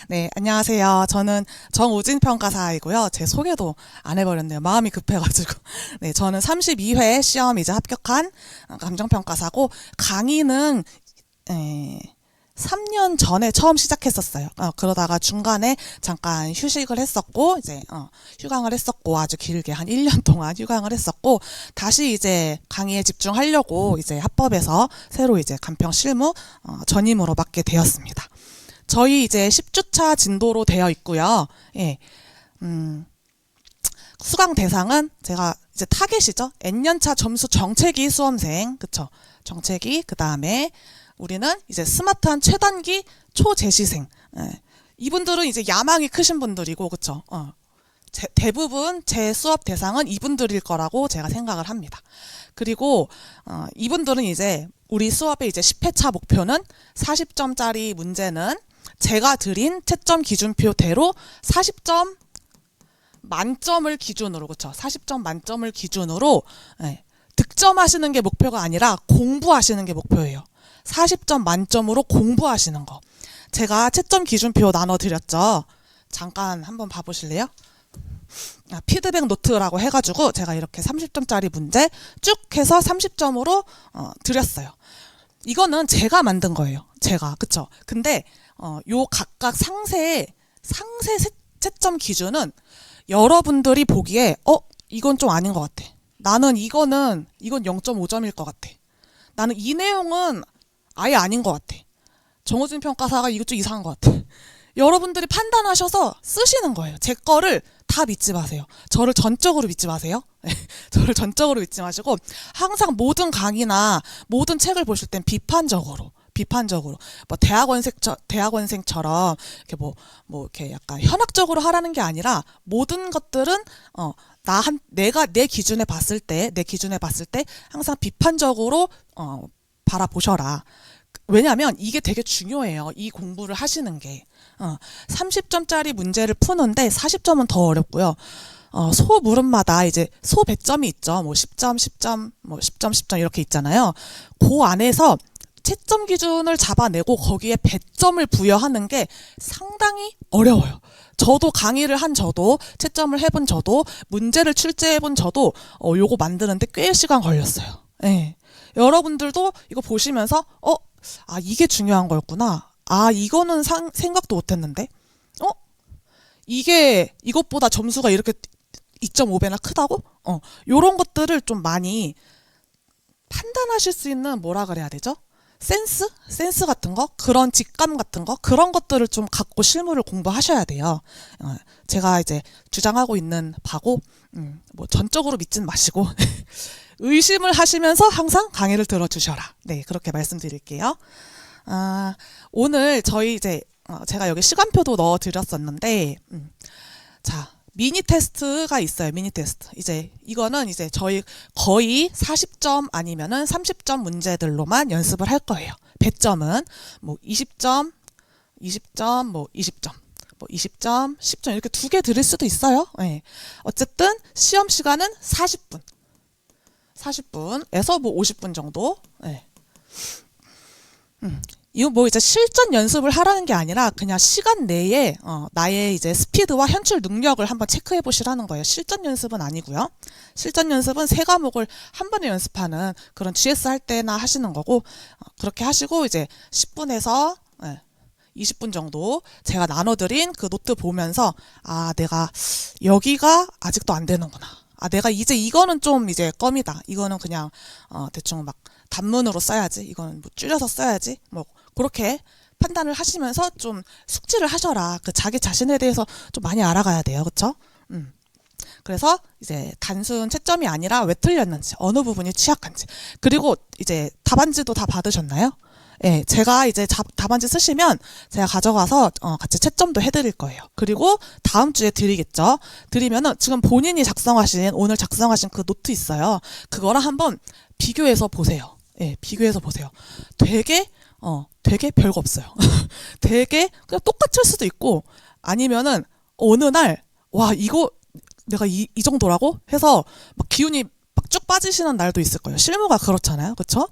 네, 안녕하세요. 저는 정우진 평가사이고요. 제 소개도 안 해버렸네요. 마음이 급해가지고. 네, 저는 32회 시험 이제 합격한 감정평가사고, 강의는, 3년 전에 처음 시작했었어요. 그러다가 중간에 잠깐 휴식을 했었고, 이제, 휴강을 했었고, 아주 길게 한 1년 동안 휴강을 했었고, 다시 이제 강의에 집중하려고 이제 합법에서 새로 이제 간평 실무, 전임으로 맡게 되었습니다. 저희 이제 10주차 진도로 되어 있고요. 예. 수강 대상은 제가 이제 타겟이죠. N년차 점수 정체기 수험생. 그쵸. 정체기. 그 다음에 우리는 이제 스마트한 최단기 초재시생. 예. 이분들은 이제 야망이 크신 분들이고, 그쵸. 대부분 제 수업 대상은 이분들일 거라고 제가 생각을 합니다. 그리고, 이분들은 이제 우리 수업의 이제 10회차 목표는 40점짜리 문제는 제가 드린 채점 기준표대로 40점 만점을 기준으로, 그쵸? 40점 만점을 기준으로, 득점하시는 게 목표가 아니라 공부하시는 게 목표예요. 40점 만점으로 공부하시는 거. 제가 채점 기준표 나눠드렸죠? 잠깐 한번 봐보실래요? 피드백 노트라고 해가지고 제가 이렇게 30점짜리 문제 쭉 해서 30점으로 드렸어요. 이거는 제가 만든 거예요. 제가. 그쵸? 근데 요 각각 상세 채점 기준은 여러분들이 보기에 이건 좀 아닌 것 같아. 나는 이건 0.5점일 것 같아. 나는 이 내용은 아예 아닌 것 같아. 정우진 평가사가 이거 좀 이상한 것 같아. 여러분들이 판단하셔서 쓰시는 거예요. 제 거를 다 믿지 마세요. 저를 전적으로 믿지 마세요. 저를 전적으로 믿지 마시고 항상 모든 강의나 모든 책을 보실 땐 비판적으로 뭐 대학원생처럼 이렇게 뭐 이렇게 약간 현학적으로 하라는 게 아니라 모든 것들은 내가 내 기준에 봤을 때 항상 비판적으로 바라보셔라. 왜냐하면 이게 되게 중요해요. 이 공부를 하시는 게 30점짜리 문제를 푸는데 40점은 더 어렵고요. 소 물음마다 이제 소 배점이 있죠. 뭐 10점, 10점, 뭐 10점, 10점 이렇게 있잖아요. 그 안에서 채점 기준을 잡아내고 거기에 배점을 부여하는 게 상당히 어려워요. 저도 강의를 한 저도 채점을 해본 저도 문제를 출제해본 저도 요거 만드는데 꽤 시간 걸렸어요. 네. 여러분들도 이거 보시면서 이게 중요한 거였구나. 이거는 생각도 못했는데 이것보다 점수가 이렇게 2.5배나 크다고? 요런 것들을 좀 많이 판단하실 수 있는 뭐라 그래야 되죠? 센스 같은 거? 그런 직감 같은 거? 그런 것들을 좀 갖고 실무를 공부하셔야 돼요. 제가 이제 주장하고 있는 바고, 뭐 전적으로 믿진 마시고, 의심을 하시면서 항상 강의를 들어주셔라. 네, 그렇게 말씀드릴게요. 오늘 저희 이제, 제가 여기 시간표도 넣어드렸었는데, 자, 미니 테스트가 있어요. 미니 테스트. 이제 이거는 이제 저희 거의 40점 아니면은 30점 문제들로만 연습을 할 거예요. 배점은 뭐 20점, 20점, 뭐 20점, 뭐 20점, 10점 이렇게 두 개 드릴 수도 있어요. 네. 어쨌든 시험 시간은 40분. 40분에서 뭐 50분 정도. 네. 이거 뭐 이제 실전 연습을 하라는 게 아니라 그냥 시간 내에 나의 이제 스피드와 현출 능력을 한번 체크해 보시라는 거예요. 실전 연습은 아니고요. 실전 연습은 세 과목을 한 번에 연습하는 그런 GS 할 때나 하시는 거고 그렇게 하시고 이제 10분에서 20분 정도 제가 나눠드린 그 노트 보면서 내가 여기가 아직도 안 되는구나. 내가 이제 이거는 좀 이제 껌이다. 이거는 그냥 대충 막 단문으로 써야지. 이거는 뭐 줄여서 써야지. 뭐 그렇게 판단을 하시면서 좀 숙지를 하셔라. 그 자기 자신에 대해서 좀 많이 알아가야 돼요. 그쵸? 그래서 이제 단순 채점이 아니라 왜 틀렸는지, 어느 부분이 취약한지. 그리고 이제 답안지도 다 받으셨나요? 예, 제가 이제 답안지 쓰시면 제가 가져가서 같이 채점도 해드릴 거예요. 그리고 다음 주에 드리겠죠. 드리면은 지금 본인이 오늘 작성하신 그 노트 있어요. 그거랑 한번 비교해서 보세요. 예, 비교해서 보세요. 되게 별거 없어요. 되게 그냥 똑같을 수도 있고 아니면은 어느 날 이거 내가 이 정도라고 해서 막 기운이 막 쭉 빠지시는 날도 있을 거예요. 실무가 그렇잖아요. 그쵸?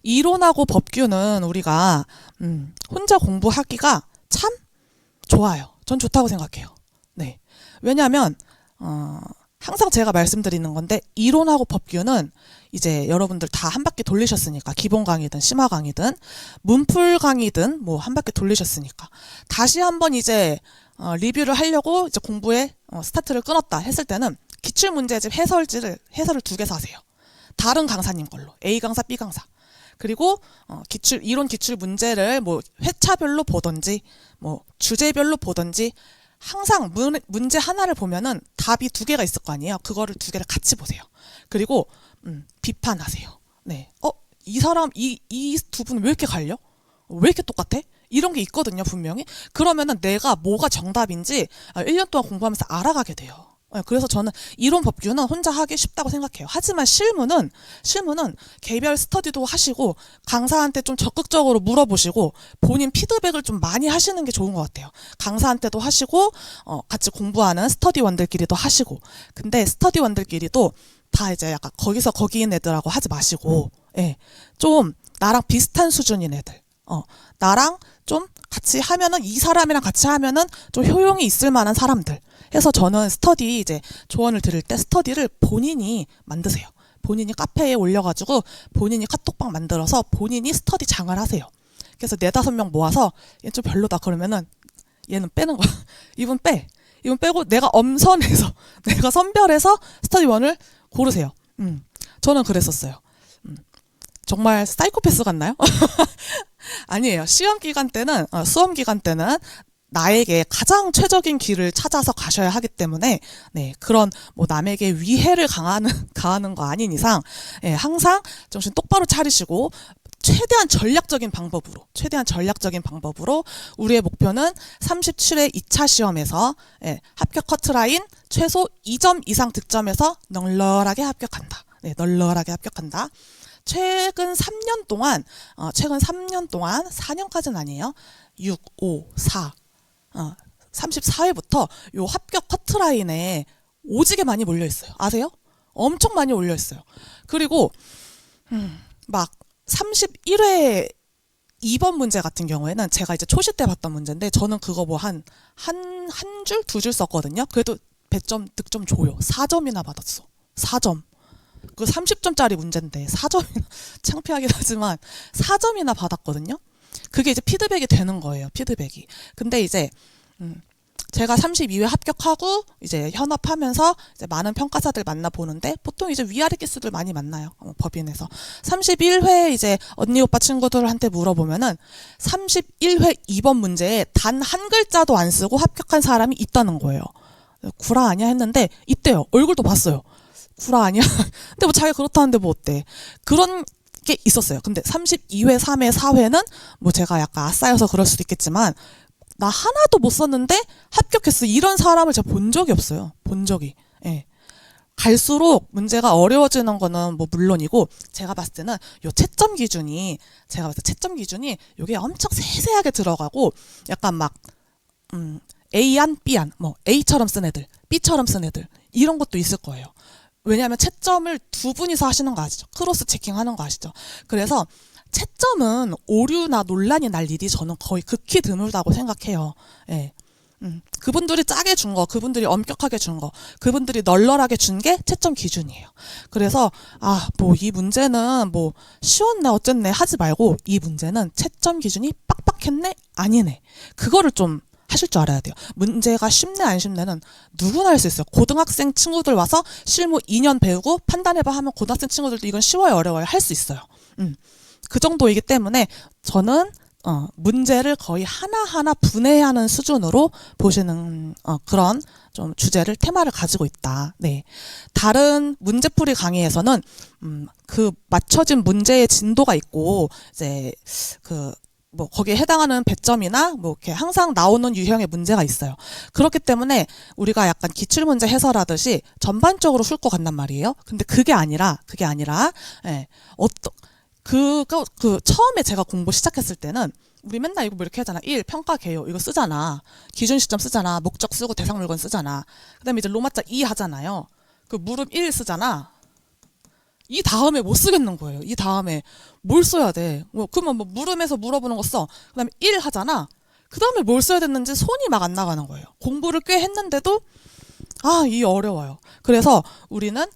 이론하고 법규는 우리가 혼자 공부하기가 참 좋아요. 전 좋다고 생각해요. 네. 왜냐하면 항상 제가 말씀드리는 건데 이론하고 법규는 이제 여러분들 다 한 바퀴 돌리셨으니까 기본 강의든 심화 강의든 문풀 강의든 뭐 한 바퀴 돌리셨으니까 다시 한번 이제 리뷰를 하려고 이제 공부에 스타트를 끊었다 했을 때는 기출문제집 해설을 두 개 사세요. 다른 강사님 걸로 A 강사, B 강사. 그리고 이론 기출 문제를 뭐 회차별로 보던지 뭐 주제별로 보던지 항상 문제 하나를 보면은 답이 두 개가 있을 거 아니에요. 그거를 두 개를 같이 보세요. 그리고 비판하세요. 네. 이 사람 이 두 분은 왜 이렇게 갈려? 왜 이렇게 똑같아? 이런 게 있거든요, 분명히. 그러면은 내가 뭐가 정답인지 1년 동안 공부하면서 알아가게 돼요. 그래서 저는 이론 법규는 혼자 하기 쉽다고 생각해요. 하지만 실무는 개별 스터디도 하시고 강사한테 좀 적극적으로 물어보시고 본인 피드백을 좀 많이 하시는 게 좋은 것 같아요. 강사한테도 하시고 같이 공부하는 스터디원들끼리도 하시고. 근데 스터디원들끼리도 다 이제 약간 거기서 거기인 애들하고 하지 마시고, 예, 좀 나랑 비슷한 수준인 애들, 나랑 좀 같이 하면은 이 사람이랑 같이 하면은 좀 효용이 있을 만한 사람들. 해서 저는 스터디 이제 조언을 드릴 때 스터디를 본인이 만드세요. 본인이 카페에 올려가지고 본인이 카톡방 만들어서 본인이 스터디 장을 하세요. 그래서 4-5명 모아서 얘 좀 별로다 그러면은 얘는 빼는 거야. 이분 빼고 내가 엄선해서 내가 선별해서 스터디원을 고르세요. 저는 그랬었어요. 정말 사이코패스 같나요? 아니에요. 수험 기간 때는 나에게 가장 최적인 길을 찾아서 가셔야 하기 때문에, 네, 그런 뭐 남에게 위해를 가하는 거 아닌 이상, 예, 항상 정신 똑바로 차리시고 최대한 전략적인 방법으로 우리의 목표는 37회 2차 시험에서, 예, 합격 커트라인 최소 2점 이상 득점해서 널널하게 합격한다. 네, 널널하게 합격한다. 최근 3년 동안 4년까지는 아니에요. 6, 5, 4 34회부터 요 합격 커트라인에 오지게 많이 몰려있어요. 아세요? 엄청 많이 올려있어요. 그리고 막 31회 2번 문제 같은 경우에는 제가 이제 초시 때 봤던 문제인데 저는 그거 뭐 한 줄, 2줄 썼거든요. 그래도 배점, 득점 줘요. 4점이나 받았어. 4점. 그 30점짜리 문제인데 4점이나 창피하긴 하지만 4점이나 받았거든요. 그게 이제 피드백이 되는 거예요. 피드백이. 근데 이제 제가 32회 합격하고 이제 현업하면서 이제 많은 평가사들 만나보는데 보통 이제 위아래 기수들 많이 만나요. 법인에서. 31회 이제 언니 오빠 친구들한테 물어보면은 31회 2번 문제에 단 한 글자도 안 쓰고 합격한 사람이 있다는 거예요. 구라 아니야 했는데 있대요. 얼굴도 봤어요. 구라 아니야? 근데 뭐 자기가 그렇다는데 뭐 어때? 그런 게 있었어요. 근데 32회, 3회, 4회는 뭐 제가 약간 아싸여서 그럴 수도 있겠지만 나 하나도 못 썼는데 합격했어. 이런 사람을 제가 본 적이 없어요. 본 적이. 예. 갈수록 문제가 어려워지는 거는 뭐 물론이고 제가 봤을 때는 요 채점 기준이 요게 엄청 세세하게 들어가고 약간 막 A안, B안, 뭐 A처럼 쓴 애들, B처럼 쓴 애들 이런 것도 있을 거예요. 왜냐하면 채점을 두 분이서 하시는 거 아시죠? 크로스 체킹하는 거 아시죠? 그래서 채점은 오류나 논란이 날 일이 저는 거의 극히 드물다고 생각해요. 예. 그분들이 짜게 준 거, 그분들이 엄격하게 준 거, 그분들이 널널하게 준 게 채점 기준이에요. 그래서 뭐 이 문제는 뭐 쉬웠네 어쨌네 하지 말고 이 문제는 채점 기준이 빡빡했네 아니네 그거를 좀 하실 줄 알아야 돼요. 문제가 쉽네 안 쉽네는 누구나 할 수 있어요. 고등학생 친구들 와서 실무 2년 배우고 판단해봐 하면 고등학생 친구들도 이건 쉬워요 어려워요 할 수 있어요. 그 정도이기 때문에 저는 문제를 거의 하나하나 분해하는 수준으로 보시는 그런 좀 주제를 테마를 가지고 있다. 네. 다른 문제풀이 강의에서는 그 맞춰진 문제의 진도가 있고 이제 뭐 거기에 해당하는 배점이나 뭐 이렇게 항상 나오는 유형의 문제가 있어요. 그렇기 때문에 우리가 약간 기출문제 해설하듯이 전반적으로 훑고 간단 말이에요. 근데 그게 아니라 예. 처음에 제가 공부 시작했을 때는 우리 맨날 이거 뭐 이렇게 하잖아. 1. 평가 개요. 이거 쓰잖아. 기준 시점 쓰잖아. 목적 쓰고 대상 물건 쓰잖아. 그 다음에 이제 로마자 2 하잖아요. 그 물음 1 쓰잖아. 이 다음에 못 쓰겠는 거예요. 이 다음에 뭘 써야 돼? 그러면 뭐 물음에서 물어보는 거 써. 그 다음에 1 하잖아. 그 다음에 뭘 써야 됐는지 손이 막 안 나가는 거예요. 공부를 꽤 했는데도 이 어려워요. 그래서 우리는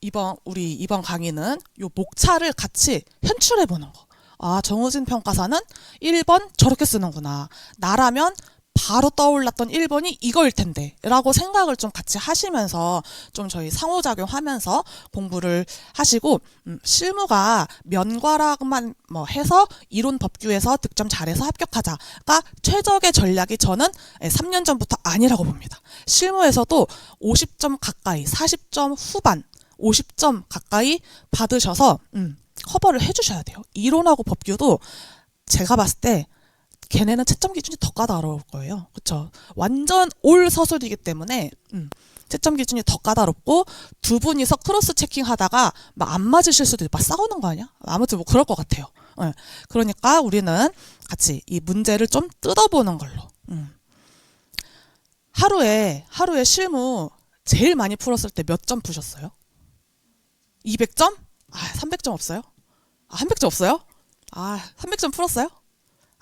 이번 강의는 요 목차를 같이 현출해 보는 거. 정우진 평가사는 1번 저렇게 쓰는구나. 나라면 바로 떠올랐던 1번이 이거일 텐데 라고 생각을 좀 같이 하시면서 좀 저희 상호작용하면서 공부를 하시고, 실무가 면과락만 해서 이론 법규에서 득점 잘해서 합격하자가 최적의 전략이 저는 3년 전부터 아니라고 봅니다. 실무에서도 50점 가까이, 40점 후반, 50점 가까이 받으셔서 커버를 해주셔야 돼요. 이론하고 법규도 제가 봤을 때 걔네는 채점 기준이 더 까다로울 거예요. 그쵸? 완전 올 서술이기 때문에 채점 기준이 더 까다롭고, 두 분이서 크로스 체킹 하다가 막 안 맞으실 수도 있고 막 싸우는 거 아니야? 아무튼 뭐 그럴 것 같아요. 그러니까 우리는 같이 이 문제를 좀 뜯어보는 걸로. 하루에 실무 제일 많이 풀었을 때 몇 점 푸셨어요? 200점? 300점 없어요? 300점 없어요? 300점 풀었어요?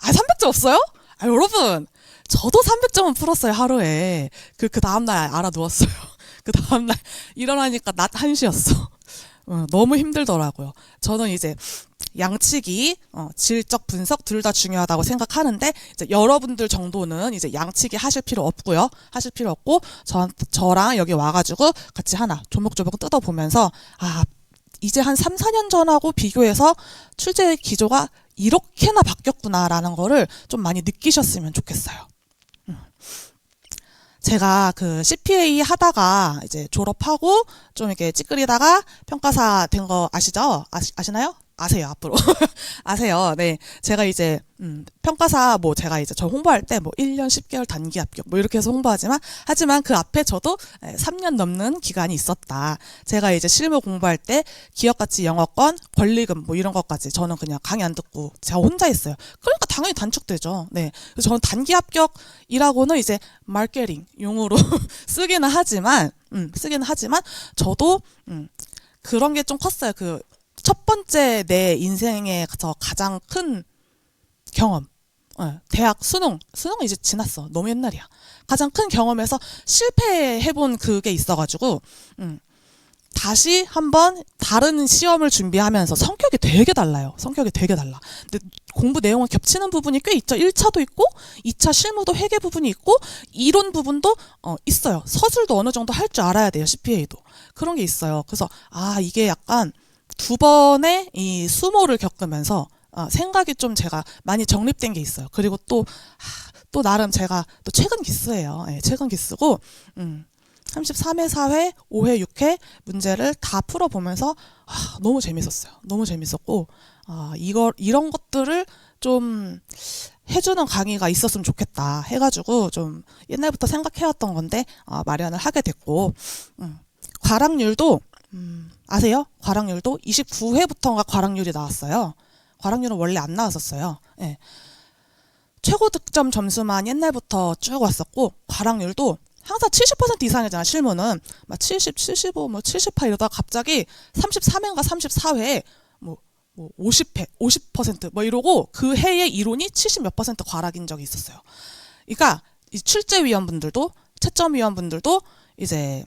300점 없어요? 여러분, 저도 300점은 풀었어요, 하루에. 그 다음날 알아누웠어요. 그 다음날 일어나니까 낮 1시였어. 너무 힘들더라고요. 저는 이제 양치기, 질적 분석 둘 다 중요하다고 생각하는데, 이제 여러분들 정도는 이제 양치기 하실 필요 없고요. 하실 필요 없고, 저랑 여기 와가지고 같이 하나 조목조목 뜯어보면서, 이제 한 3, 4년 전하고 비교해서 출제 기조가 이렇게나 바뀌었구나라는 거를 좀 많이 느끼셨으면 좋겠어요. 제가 그 CPA 하다가 이제 졸업하고 좀 이렇게 찌끄리다가 평가사 된 거 아시죠? 아시나요? 아세요, 앞으로. 아세요. 네. 제가 이제, 평가사, 제가 이제 저 홍보할 때 1년 10개월 단기 합격, 이렇게 해서 하지만 그 앞에 저도 3년 넘는 기간이 있었다. 제가 이제 실무 공부할 때 기업가치 영어권, 권리금, 이런 것까지 저는 그냥 강의 안 듣고 제가 혼자 했어요. 그러니까 당연히 단축되죠. 네. 그래서 저는 단기 합격이라고는 이제 마케팅 용어로 쓰기는 하지만, 저도, 그런 게 좀 컸어요. 첫 번째 내 인생에서 가장 큰 경험, 대학 수능은 이제 지났어. 너무 옛날이야. 가장 큰 경험에서 실패해본 그게 있어가지고 다시 한번 다른 시험을 준비하면서 성격이 되게 달라요. 근데 공부 내용은 겹치는 부분이 꽤 있죠. 1차도 있고 2차 실무도 회계 부분이 있고 이론 부분도 있어요. 서술도 어느 정도 할 줄 알아야 돼요. CPA도. 그런 게 있어요. 그래서 이게 약간 두 번의 이 수모를 겪으면서 생각이 좀 제가 많이 정립된 게 있어요. 그리고 또 나름 제가 또 최근 기수예요. 최근 기수고 33회, 4회, 5회, 6회 문제를 다 풀어보면서 너무 재밌었어요. 너무 재밌었고 이런 것들을 좀 해주는 강의가 있었으면 좋겠다 해가지고 좀 옛날부터 생각해왔던 건데 마련을 하게 됐고, 과락률도 아세요? 과락률도 29회부터인가 과락률이 나왔어요. 과락률은 원래 안 나왔었어요. 예. 최고 득점 점수만 옛날부터 쭉 왔었고, 과락률도 항상 70% 이상이잖아, 실무는. 70, 75, 78 이러다가 갑자기 33회인가 34회에 50회, 50% 이러고 그 해의 이론이 70 몇 % 과락인 적이 있었어요. 그러니까 이 출제위원분들도, 채점위원분들도 이제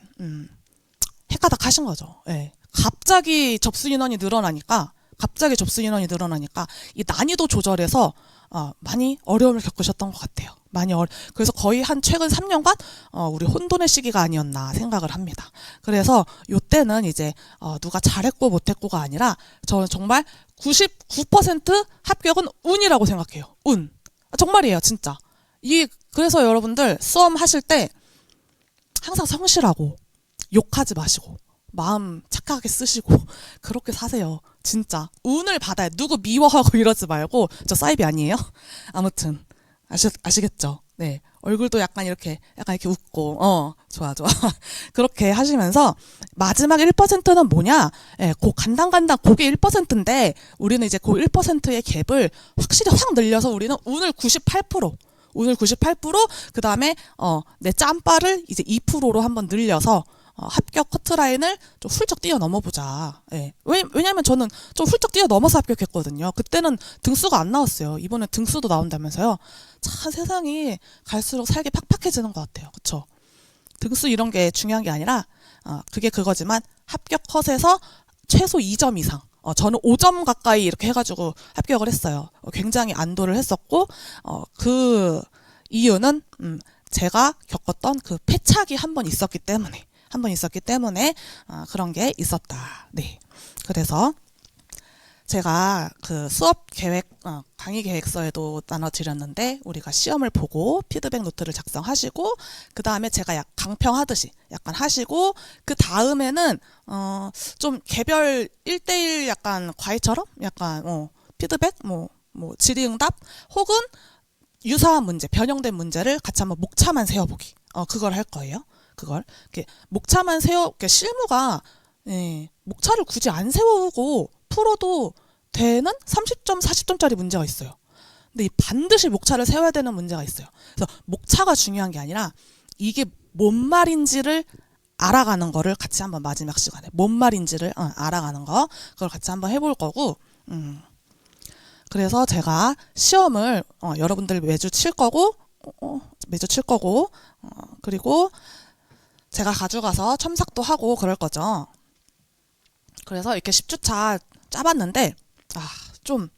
헷가닥 하신 거죠. 예. 갑자기 접수 인원이 늘어나니까 이 난이도 조절에서 많이 어려움을 겪으셨던 것 같아요. 그래서 거의 한 최근 3년간 우리 혼돈의 시기가 아니었나 생각을 합니다. 그래서 요때는 이제 누가 잘했고 못했고가 아니라 저는 정말 99% 합격은 운이라고 생각해요. 운. 정말이에요, 진짜. 그래서 여러분들 수험 하실 때 항상 성실하고 욕하지 마시고 마음 착하게 쓰시고 그렇게 사세요. 진짜 운을 받아요. 누구 미워하고 이러지 말고. 저 사이비 아니에요? 아무튼 아시겠죠? 네. 얼굴도 약간 이렇게 웃고 좋아 그렇게 하시면서 마지막 1%는 뭐냐? 간당간당 그게 1%인데 우리는 이제 그 1%의 갭을 확실히 확 늘려서 우리는 운을 98%, 그 다음에 내 짬바를 이제 2%로 한번 늘려서 합격 커트라인을 좀 훌쩍 뛰어넘어 보자. 예. 왜냐면 저는 좀 훌쩍 뛰어넘어서 합격했거든요. 그때는 등수가 안 나왔어요. 이번에 등수도 나온다면서요. 참 세상이 갈수록 살기 팍팍해지는 것 같아요. 그쵸? 등수 이런 게 중요한 게 아니라 그게 그거지만 합격 컷에서 최소 2점 이상. 저는 5점 가까이 이렇게 해가지고 합격을 했어요. 굉장히 안도를 했었고, 그 이유는, 제가 겪었던 그 패착이 한 번 있었기 때문에, 그런 게 있었다. 네. 그래서 제가 그 수업 계획, 강의 계획서에도 나눠드렸는데, 우리가 시험을 보고 피드백 노트를 작성하시고, 그 다음에 제가 강평하듯이 약간 하시고, 그 다음에는, 좀 개별 1대1 약간 과외처럼? 약간, 피드백? 질의응답? 혹은 유사한 문제, 변형된 문제를 같이 한번 목차만 세워보기. 그걸 할 거예요. 그걸. 이렇게 목차만 실무가, 예, 목차를 굳이 안 세우고 풀어도 되는 30점, 40점짜리 문제가 있어요. 근데 반드시 목차를 세워야 되는 문제가 있어요. 그래서 목차가 중요한 게 아니라 이게 뭔 말인지를 알아가는 거를 같이 한번 마지막 시간에 뭔 말인지를 알아가는 거 그걸 같이 한번 해볼 거고 그래서 제가 시험을 여러분들 매주 칠 거고 그리고 제가 가져가서 첨삭도 하고 그럴 거죠. 그래서 이렇게 10주차 짜봤는데 좀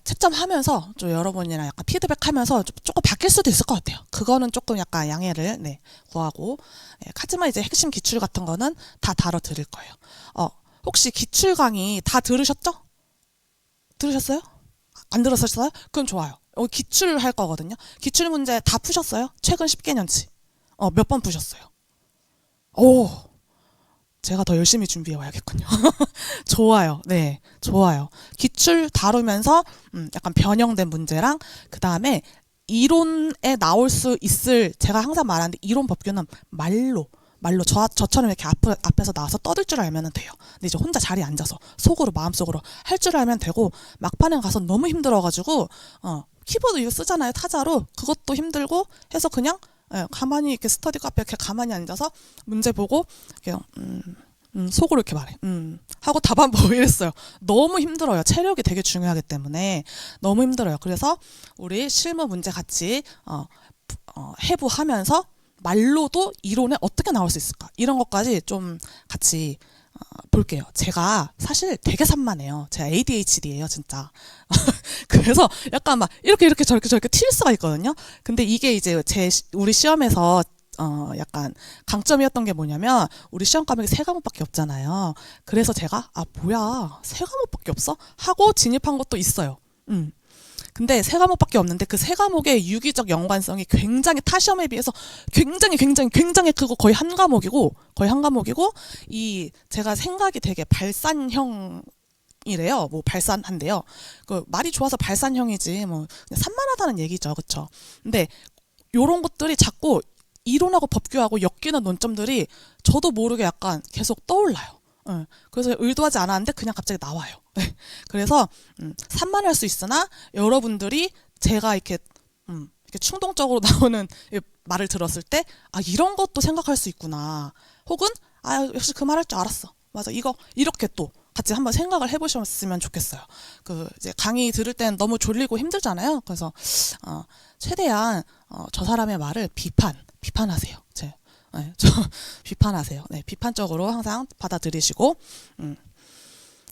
채점하면서 좀 여러분이랑 약간 피드백하면서 조금 바뀔 수도 있을 것 같아요. 그거는 조금 약간 양해를 구하고 하지만 이제 핵심 기출 같은 거는 다 다뤄드릴 거예요. 혹시 기출 강의 다 들으셨죠? 들으셨어요? 안 들었었어요? 그럼 좋아요. 기출 할 거거든요. 기출 문제 다 푸셨어요? 최근 10개년치. 몇 번 푸셨어요? 오, 제가 더 열심히 준비해 와야겠군요. 좋아요. 네, 좋아요. 기출 다루면서 약간 변형된 문제랑 그 다음에 이론에 나올 수 있을 제가 항상 말하는데 이론 법규는 말로 저처럼 이렇게 앞에서 나와서 떠들 줄 알면 돼요. 근데 이제 혼자 자리에 앉아서 속으로 마음속으로 할 줄 알면 되고 막판에 가서 너무 힘들어가지고 키보드 이거 쓰잖아요. 타자로 그것도 힘들고 해서 그냥 가만히 이렇게 스터디 카페 이렇게 가만히 앉아서 문제 보고 그냥 속으로 이렇게 말해. 하고 답안 보고 이랬어요. 너무 힘들어요. 체력이 되게 중요하기 때문에 너무 힘들어요. 그래서 우리 실무 문제 같이 해부하면서 말로도 이론에 어떻게 나올 수 있을까 이런 것까지 좀 같이 볼게요. 제가 사실 되게 산만해요. 제가 ADHD예요, 진짜. 그래서 약간 막 이렇게 저렇게 튈 수가 있거든요. 근데 이게 이제 우리 시험에서 약간 강점이었던 게 뭐냐면 우리 시험 과목이 3과목밖에 없잖아요. 그래서 제가 뭐야 3과목밖에 없어? 하고 진입한 것도 있어요. 근데 3과목밖에 없는데 그 3과목의 유기적 연관성이 굉장히 타 시험에 비해서 굉장히 크고 거의 한 과목이고 이 제가 생각이 되게 발산형 이래요. 발산한데요. 그 말이 좋아서 발산형이지 그냥 산만하다는 얘기죠. 그쵸? 근데 요런 것들이 자꾸 이론하고 법규하고 엮이는 논점들이 저도 모르게 약간 계속 떠올라요. 그래서 의도하지 않았는데 그냥 갑자기 나와요. 그래서 산만할 수 있으나 여러분들이 제가 이렇게 충동적으로 나오는 말을 들었을 때 이런 것도 생각할 수 있구나. 혹은 역시 그 말 할 줄 알았어. 맞아. 이거 이렇게 또 같이 한번 생각을 해보셨으면 좋겠어요. 이제 강의 들을 땐 너무 졸리고 힘들잖아요. 그래서 최대한 저 사람의 말을 비판하세요. 저 비판하세요. 네, 비판적으로 항상 받아들이시고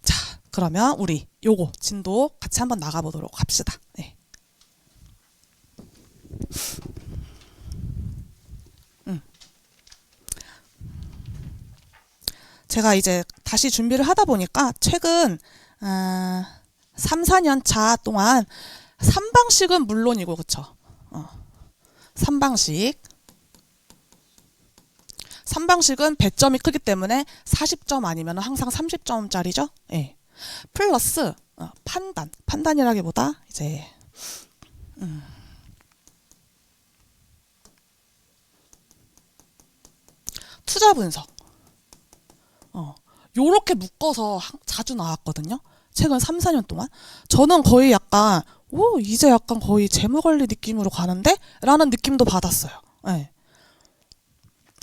자, 그러면 우리 요거 진도 같이 한번 나가보도록 합시다. 네. 제가 이제 다시 준비를 하다 보니까 최근 3, 4년 차 동안 3방식은 물론이고 그쵸? 3방식은 배점이 크기 때문에 40점 아니면 항상 30점짜리죠. 예. 플러스 판단이라기보다 이제 투자 분석. 요렇게 묶어서 자주 나왔거든요. 최근 3, 4년 동안. 저는 거의 약간 이제 약간 거의 재무관리 느낌으로 가는데? 라는 느낌도 받았어요. 네.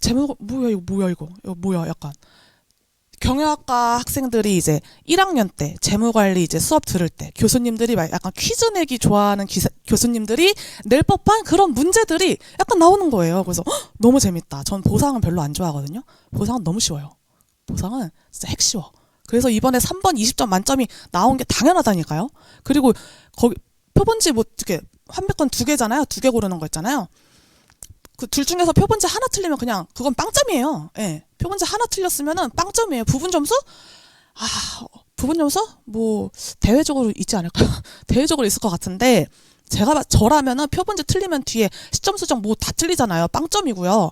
제목 이거 뭐야 약간 경영학과 학생들이 이제 1학년 때 재무관리 이제 수업 들을 때 교수님들이 막 약간 퀴즈 내기 좋아하는 교수님들이 낼 법한 그런 문제들이 약간 나오는 거예요. 그래서 너무 재밌다. 전 보상은 별로 안 좋아하거든요. 보상은 너무 쉬워요. 보상은 진짜 핵 쉬워. 그래서 이번에 3번 20점 만점이 나온 게 당연하다니까요. 그리고 거기 표본지 뭐 이렇게 환백권 2개잖아요. 2개 고르는 거 있잖아요. 그 둘 중에서 표본지 하나 틀리면 그냥 그건 빵점이에요. 예. 표본지 하나 틀렸으면은 빵점이에요. 부분 점수? 부분 점수? 뭐 대외적으로 있지 않을까요? 대외적으로 있을 것 같은데 저라면은 표본지 틀리면 뒤에 시점 수정 뭐 다 틀리잖아요. 빵점이고요.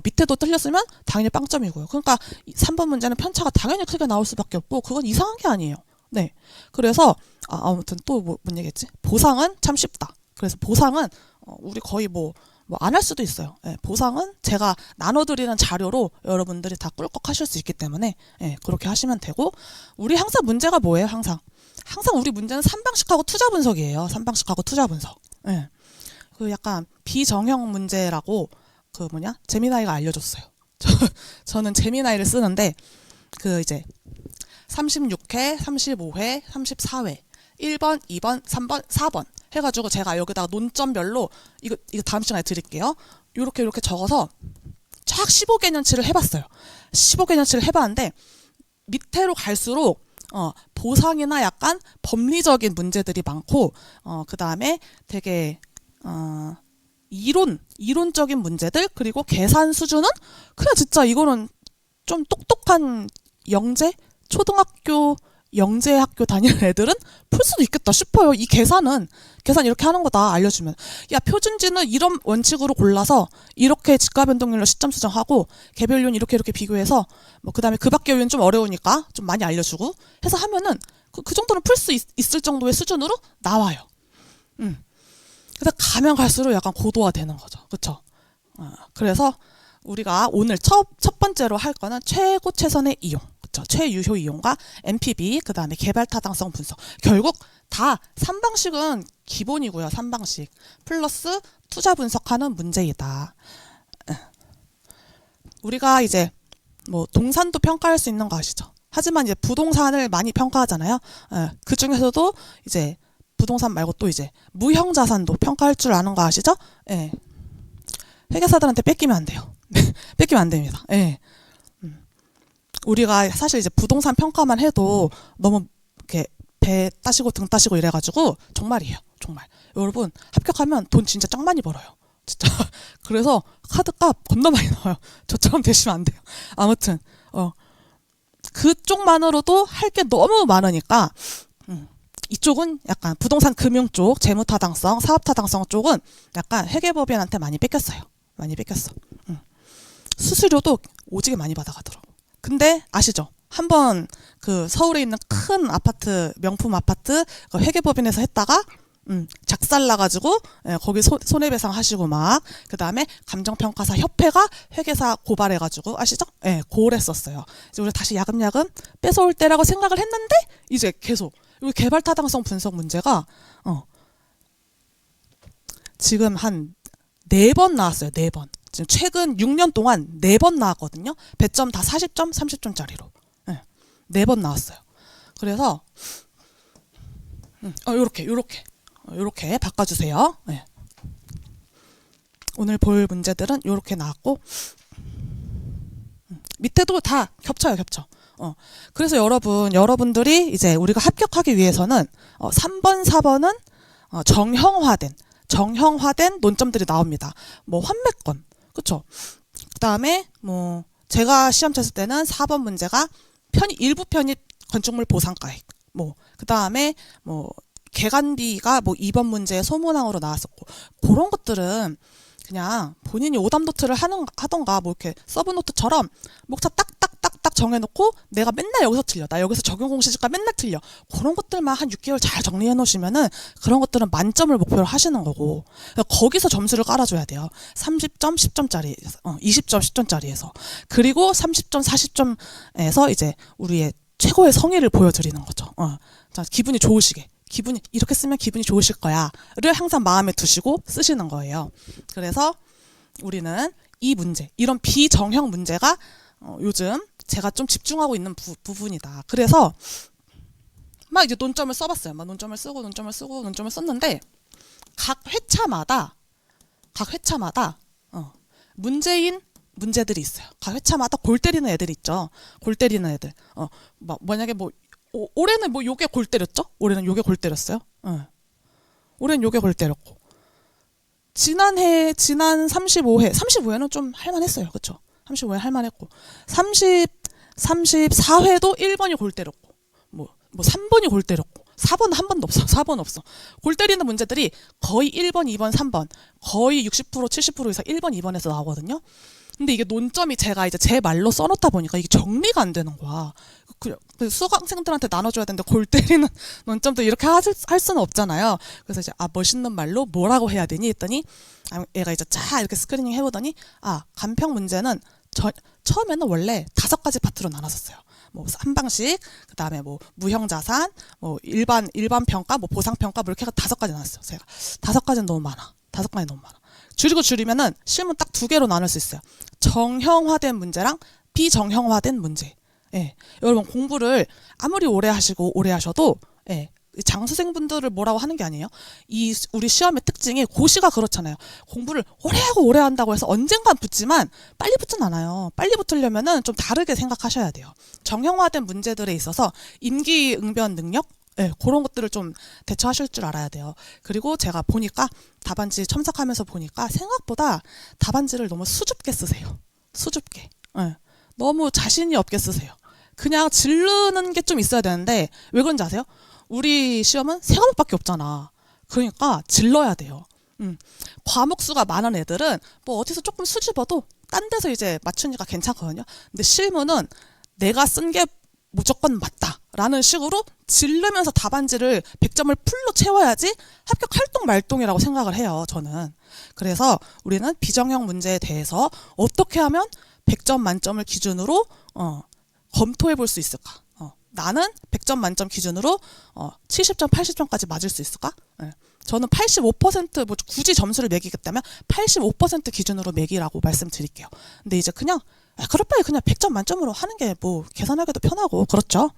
밑에도 틀렸으면 당연히 빵점이고요. 그러니까 3번 문제는 편차가 당연히 크게 나올 수밖에 없고 그건 이상한 게 아니에요. 네. 그래서 아무튼 또 뭔 얘기했지? 보상은 참 쉽다. 그래서 보상은 우리 거의 뭐 안 할 수도 있어요. 예, 보상은 제가 나눠드리는 자료로 여러분들이 다 꿀꺽 하실 수 있기 때문에 예, 그렇게 하시면 되고 우리 항상 문제가 뭐예요? 항상 우리 문제는 3방식하고 투자 분석이에요. 3방식하고 투자 분석. 예. 그 약간 비정형 문제라고 제미나이가 알려줬어요. 저는 제미나이를 쓰는데 그 이제 36회, 35회, 34회 1번, 2번, 3번, 4번 해가지고 제가 여기다가 논점별로 이거 다음 시간에 드릴게요. 이렇게 적어서 쫙 15개년치를 해봤어요. 15개년치를 해봤는데 밑으로 갈수록 보상이나 약간 법리적인 문제들이 많고 그 다음에 되게 이론적인 문제들 그리고 계산 수준은 그냥 진짜 이거는 좀 똑똑한 초등학교 영재학교 다니는 애들은 풀 수도 있겠다 싶어요. 이 계산 이렇게 하는 거다 알려주면 야 표준지는 이런 원칙으로 골라서 이렇게 직가 변동률로 시점 수정하고 개별요인 이렇게 비교해서 뭐 그다음에 그 밖의 요인 좀 어려우니까 좀 많이 알려주고 해서 하면은 그 정도는 풀 수 있을 정도의 수준으로 나와요. 그래서 가면 갈수록 약간 고도화되는 거죠. 그렇죠? 그래서 우리가 오늘 첫 번째로 할 거는 최고 최선의 이용. 최유효 이용과 NPV, 그 다음에 개발 타당성 분석. 결국 다 3방식은 기본이고요. 3방식. 플러스 투자 분석하는 문제이다. 우리가 이제 뭐 동산도 평가할 수 있는 거 아시죠? 하지만 이제 부동산을 많이 평가하잖아요. 그 중에서도 이제 부동산 말고 또 이제 무형자산도 평가할 줄 아는 거 아시죠? 예. 회계사들한테 뺏기면 안 돼요. 뺏기면 안 됩니다. 예. 우리가 사실 이제 부동산 평가만 해도 너무 이렇게 배 따시고 등 따시고 이래가지고 정말이에요. 정말. 여러분 합격하면 돈 진짜 짱 많이 벌어요. 진짜. 그래서 카드값 겁나 많이 나와요. 저처럼 되시면 안 돼요. 아무튼 그쪽만으로도 할 게 너무 많으니까 이쪽은 약간 부동산 금융 쪽, 재무타당성, 사업타당성 쪽은 약간 회계법인한테 많이 뺏겼어요. 많이 뺏겼어. 수수료도 오지게 많이 받아가더라고. 근데 아시죠? 한번 그 서울에 있는 큰 아파트, 명품 아파트 그 회계법인에서 했다가 작살나가지고 거기 손해배상 하시고 막 그 다음에 감정평가사 협회가 회계사 고발해가지고 아시죠? 고발했었어요. 이제 우리 다시 야금야금 뺏어올 때라고 생각을 했는데 이제 계속 여기 개발 타당성 분석 문제가 지금 한 4번 나왔어요. 4번. 지금 최근 6년 동안 4번 나왔거든요. 배점 다 40점, 30점짜리로. 4번 나왔어요. 그래서 요렇게 바꿔주세요. 오늘 볼 문제들은 요렇게 나왔고 밑에도 다 겹쳐. 그래서 여러분들이 이제 우리가 합격하기 위해서는 3번, 4번은 정형화된 논점들이 나옵니다. 뭐 환매권, 그쵸? 그 다음에 뭐 제가 시험 쳤을 때는 4번 문제가 일부 편입 건축물 보상가액, 뭐 그 다음에 뭐 개간비가 뭐 2번 문제에 소문항으로 나왔었고 그런 것들은 그냥 본인이 오답노트를 하던가 뭐 이렇게 서브노트처럼 목차 딱딱딱딱 정해놓고 내가 맨날 여기서 틀려. 나 여기서 적용 공시지가 맨날 틀려. 그런 것들만 한 6개월 잘 정리해 놓으시면은 그런 것들은 만점을 목표로 하시는 거고 거기서 점수를 깔아줘야 돼요. 30점, 10점짜리, 20점, 10점짜리에서. 그리고 30점, 40점에서 이제 우리의 최고의 성의를 보여드리는 거죠. 자, 기분이 좋으시게. 이렇게 쓰면 기분이 좋으실 거야. 를 항상 마음에 두시고 쓰시는 거예요. 그래서, 우리는 이 문제, 이런 비정형 문제가 요즘 제가 좀 집중하고 있는 부분이다. 그래서 막 이제 논점을 써봤어요. 막 논점을 썼는데 각 회차마다 문제인 문제들이 있어요. 각 회차마다 골 때리는 애들 있죠. 골 때리는 애들. 막 만약에 뭐 올해는 뭐 요게 골 때렸죠? 올해는 요게 골 때렸어요. 올해는 요게 골 때렸고. 지난 35회는 좀 할만했어요. 그쵸? 35회 할만했고. 34회도 1번이 골 때렸고. 뭐 3번이 골 때렸고. 4번은 한 번도 없어. 4번 없어. 골 때리는 문제들이 거의 1번, 2번, 3번. 거의 60%, 70% 이상 1번, 2번에서 나오거든요. 근데 이게 논점이 제가 이제 제 말로 써놓다 보니까 이게 정리가 안 되는 거야. 그 수강생들한테 나눠줘야 되는데 골 때리는 논점도 이렇게 할 수는 없잖아요. 그래서 이제 멋있는 말로 뭐라고 해야 되니 했더니 얘가 이제 쫙 이렇게 스크리닝 해보더니 간평 문제는 처음에는 원래 5가지 파트로 나눴었어요. 뭐 한방식, 그 다음에 뭐 무형자산, 뭐 일반 평가, 뭐 보상 평가, 뭐 이렇게 해서 5가지 나눴어요. 제가 5가지는 너무 많아. 5가지 너무 많아. 줄이면은 실문 딱 2개로 나눌 수 있어요. 정형화된 문제랑 비정형화된 문제. 예. 여러분 공부를 아무리 오래 하셔도 예. 장수생분들을 뭐라고 하는 게 아니에요. 우리 시험의 특징이 고시가 그렇잖아요. 공부를 오래 한다고 해서 언젠간 붙지만 빨리 붙진 않아요. 빨리 붙으려면은 좀 다르게 생각하셔야 돼요. 정형화된 문제들에 있어서 임기응변 능력 그런 것들을 좀 대처하실 줄 알아야 돼요. 그리고 제가 보니까 답안지 첨삭하면서 보니까 생각보다 답안지를 너무 수줍게 쓰세요. 수줍게. 너무 자신이 없게 쓰세요. 그냥 질르는 게 좀 있어야 되는데 왜 그런지 아세요? 우리 시험은 3과목밖에 없잖아. 그러니까 질러야 돼요. 과목 수가 많은 애들은 뭐 어디서 조금 수줍어도 딴 데서 이제 맞추니까 괜찮거든요. 근데 실무는 내가 쓴 게 무조건 맞다라는 식으로 질르면서 답안지를 100점을 풀로 채워야지 합격 활동 말동이라고 생각을 해요. 저는. 그래서 우리는 비정형 문제에 대해서 어떻게 하면 100점 만점을 기준으로 검토해 볼 수 있을까? 나는 100점 만점 기준으로 70점, 80점까지 맞을 수 있을까? 저는 85% 뭐 굳이 점수를 매기겠다면 85% 기준으로 매기라고 말씀드릴게요. 근데 이제 그냥 그럴 바에 그냥 100점 만점으로 하는 게 뭐 계산하기도 편하고 그렇죠.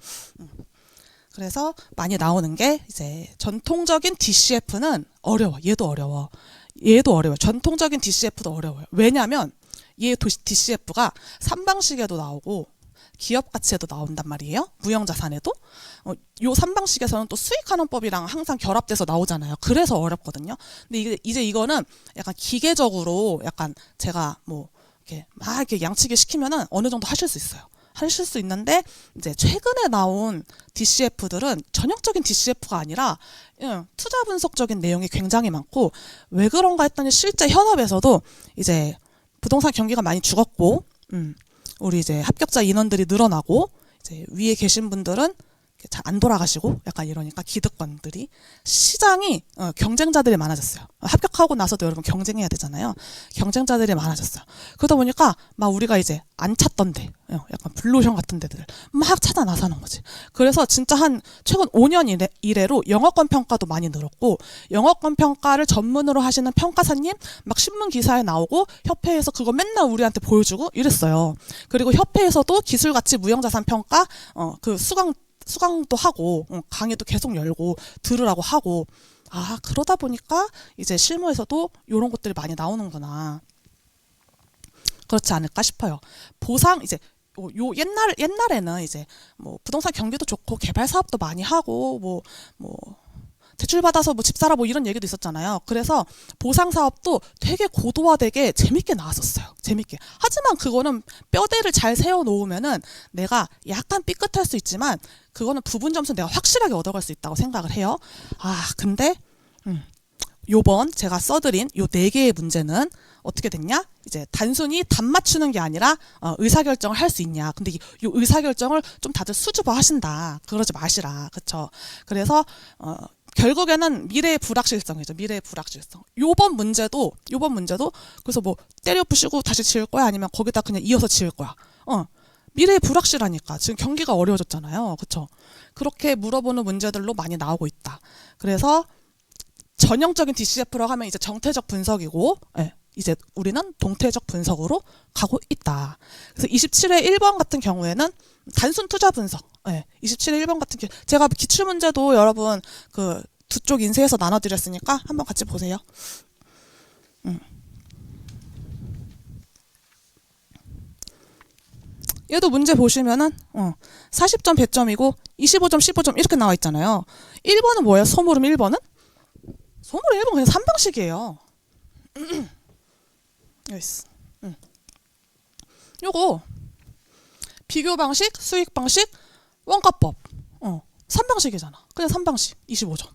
그래서 많이 나오는 게 이제 전통적인 DCF는 어려워. 얘도 어려워. 전통적인 DCF도 어려워요. 왜냐하면 얘 DCF가 3방식에도 나오고 기업 가치에도 나온단 말이에요. 무형자산에도. 요 3방식에서는 또 수익환원법이랑 항상 결합돼서 나오잖아요. 그래서 어렵거든요. 근데 이제 이거는 약간 기계적으로 약간 제가 뭐 이렇게 양치기 시키면은 어느 정도 하실 수 있어요. 하실 수 있는데 이제 최근에 나온 DCF들은 전형적인 DCF가 아니라 투자 분석적인 내용이 굉장히 많고 왜 그런가 했더니 실제 현업에서도 이제 부동산 경기가 많이 죽었고 우리 이제 합격자 인원들이 늘어나고 이제 위에 계신 분들은 잘 안 돌아가시고 약간 이러니까 기득권들이 시장이 경쟁자들이 많아졌어요. 합격하고 나서도 여러분 경쟁해야 되잖아요. 경쟁자들이 많아졌어요. 그러다 보니까 막 우리가 이제 안 찾던데 약간 블루오션 같은 데들 막 찾아 나서는 거지. 그래서 진짜 한 최근 5년 이래로 영어권 평가도 많이 늘었고 영어권 평가를 전문으로 하시는 평가사님 막 신문 기사에 나오고 협회에서 그거 맨날 우리한테 보여주고 이랬어요. 그리고 협회에서도 기술가치 무형자산 평가 그 수강도 하고 강의도 계속 열고 들으라고 하고 그러다 보니까 이제 실무에서도 이런 것들이 많이 나오는구나. 그렇지 않을까 싶어요. 보상 이제 요 옛날에는 이제 뭐 부동산 경기도 좋고 개발 사업도 많이 하고 뭐 대출 받아서 뭐 집 사라 뭐 이런 얘기도 있었잖아요. 그래서 보상 사업도 되게 고도화되게 재밌게 나왔었어요. 재밌게. 하지만 그거는 뼈대를 잘 세워 놓으면은 내가 약간 삐끗할 수 있지만 그거는 부분 점수 내가 확실하게 얻어갈 수 있다고 생각을 해요. 근데 요번 제가 써드린 요 4개의 문제는 어떻게 됐냐? 이제 단순히 답 맞추는 게 아니라 의사결정을 할 수 있냐. 근데 요 의사결정을 좀 다들 수줍어 하신다. 그러지 마시라. 그쵸? 그래서 결국에는 미래의 불확실성이죠. 미래의 불확실성. 요번 문제도 그래서 뭐 때려 부시고 다시 지을 거야? 아니면 거기다 그냥 이어서 지을 거야? 미래의 불확실하니까. 지금 경기가 어려워졌잖아요. 그쵸? 그렇게 물어보는 문제들로 많이 나오고 있다. 그래서 전형적인 DCF라고 하면 이제 정태적 분석이고, 이제 우리는 동태적 분석으로 가고 있다. 그래서 27회 1번 같은 경우에는 단순 투자 분석. 27회 1번 같은 경우 제가 기출 문제도 여러분 그 두 쪽 인쇄해서 나눠드렸으니까 한번 같이 보세요. 얘도 문제 보시면은 40점 100점이고 25점 15점 이렇게 나와 있잖아요. 1번은 뭐예요? 소물음 1번은? 소물음 1번 그냥 3방식이에요. 여기 있어. 요거 비교 방식, 수익 방식, 원가법 3방식이잖아. 그냥 3방식 25점.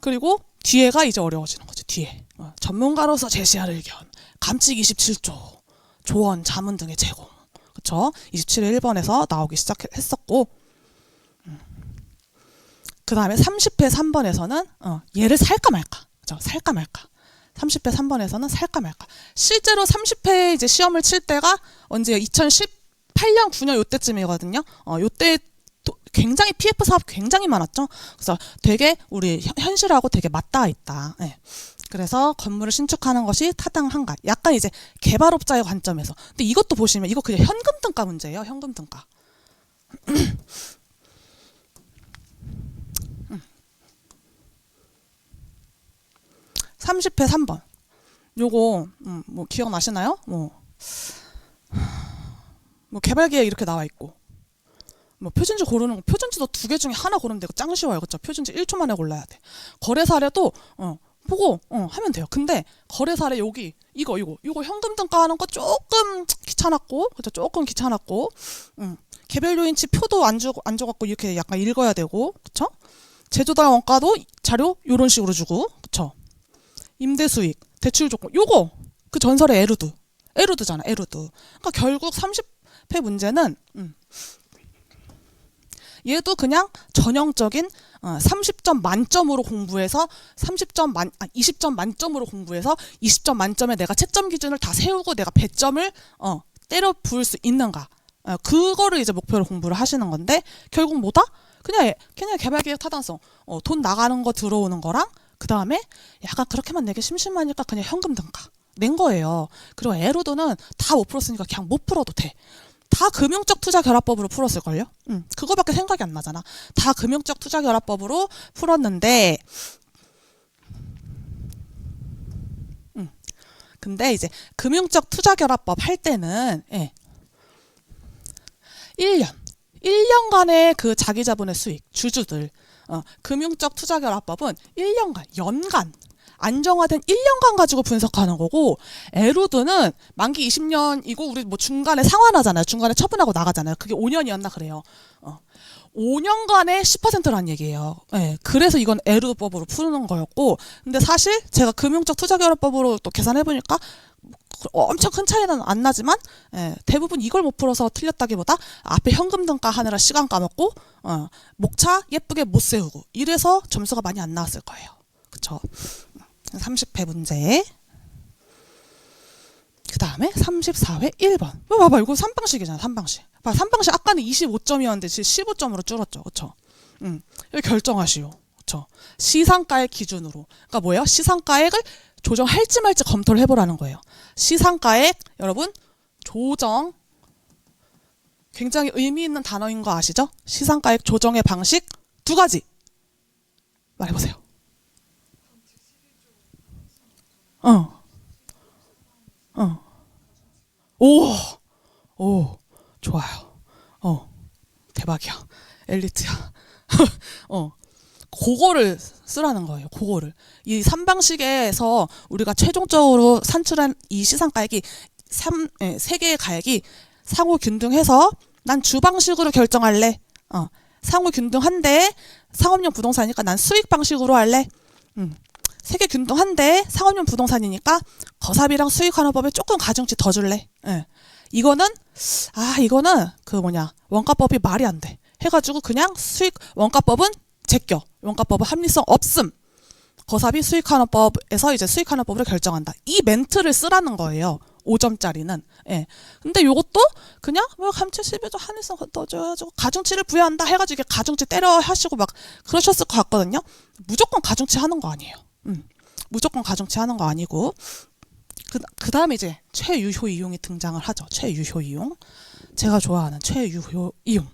그리고 뒤에가 이제 어려워지는 거지. 뒤에 전문가로서 제시할 의견, 감칙 27조, 조언, 자문 등의 제공. 그쵸? 27회 1번에서 나오기 시작했었고 그 다음에 30회 3번에서는 얘를 살까 말까. 그쵸? 살까 말까. 30회 3번에서는 살까 말까. 실제로 30회 이제 시험을 칠 때가 언제요? 2018년 9년 요때쯤이거든요. 요때 굉장히 PF 사업 굉장히 많았죠. 그래서 되게 우리 현실하고 되게 맞닿아 있다. 네. 그래서 건물을 신축하는 것이 타당한가? 약간 이제 개발업자의 관점에서. 근데 이것도 보시면 이거 그냥 현금 등가 문제예요. 현금 등가. 30회 3번. 요거 뭐 기억나시나요? 뭐 개발계획 이렇게 나와 있고. 뭐 표준지 고르는 거, 표준지도 2개 중에 하나 고르면 되고 짱 쉬워요. 그쵸? 표준지 1초 만에 골라야 돼. 거래 사례도 보고 하면 돼요. 근데 거래 사례 여기 이거 현금 등가하는 거 조금 귀찮았고, 그죠? 조금 귀찮았고, 개별 요인치 표도 안 줘갖고 이렇게 약간 읽어야 되고, 그쵸? 제조달 원가도 자료 요런 식으로 주고, 그쵸? 임대 수익, 대출 조건, 요거 그 전설의 에루드잖아, 에루드. 그러니까 결국 30회 문제는 얘도 그냥 전형적인 30점 만점으로 공부해서 20점 만점으로 공부해서 20점 만점에 내가 채점 기준을 다 세우고 내가 배점을 때려 부을 수 있는가. 그거를 이제 목표로 공부를 하시는 건데 결국 뭐다? 그냥 개발계획 타당성. 돈 나가는 거 들어오는 거랑 그 다음에 약간 그렇게만 내기 심심하니까 그냥 현금 등가 낸 거예요. 그리고 에루드는 다 못 풀었으니까 그냥 못 풀어도 돼. 다 금융적 투자 결합법으로 풀었을걸요? 그거밖에 생각이 안 나잖아. 다 금융적 투자 결합법으로 풀었는데, 근데 이제 금융적 투자 결합법 할 때는, 1년간의 그 자기 자본의 수익, 주주들, 금융적 투자 결합법은 1년간, 연간, 안정화된 1년간 가지고 분석하는 거고 에루드는 만기 20년이고 우리 뭐 중간에 상환하잖아요. 중간에 처분하고 나가잖아요. 그게 5년이었나 그래요. 5년간의 10%라는 얘기예요. 네, 그래서 이건 에루드법으로 푸는 거였고 근데 사실 제가 금융적 투자결합법으로 또 계산해보니까 엄청 큰 차이는 안 나지만 대부분 이걸 못 풀어서 틀렸다기보다 앞에 현금 등가 하느라 시간 까먹고 목차 예쁘게 못 세우고 이래서 점수가 많이 안 나왔을 거예요. 그쵸? 30회 문제. 그 다음에 34회 1번. 봐봐, 이거 3방식이잖아, 3방식. 봐, 3방식 아까는 25점이었는데 지금 15점으로 줄었죠, 그쵸? 여기 결정하시오, 그쵸? 시상가액 기준으로. 그러니까 뭐예요? 시상가액을 조정할지 말지 검토를 해보라는 거예요. 시상가액, 여러분, 조정. 굉장히 의미 있는 단어인 거 아시죠? 시상가액 조정의 방식 2가지. 말해보세요. 오, 좋아요. 대박이야. 엘리트야. 그거를 쓰라는 거예요. 그거를. 이 3방식에서 우리가 최종적으로 산출한 이 시상가액이 3개의 가액이 상호 균등해서 난 주방식으로 결정할래. 상호 균등한데 상업용 부동산이니까 난 수익 방식으로 할래. 세계 균등한데 상업용 부동산이니까 거사비랑 수익환원법에 조금 가중치 더 줄래. 이거는 그 원가법이 말이 안 돼. 해가지고 그냥 원가법은 제껴. 원가법은 합리성 없음. 거사비 수익환원법에서 이제 수익환원법으로 결정한다. 이 멘트를 쓰라는 거예요. 5점짜리는. 근데 요것도 그냥 감채 12조 합리성 더 줘가지고 가중치를 부여한다 해가지고 이게 가중치 때려 하시고 막 그러셨을 것 같거든요. 무조건 가중치 하는 거 아니에요. 무조건 가중치 하는 거 아니고 그 다음에 이제 최유효 이용이 등장을 하죠. 최유효 이용. 제가 좋아하는 최유효 이용.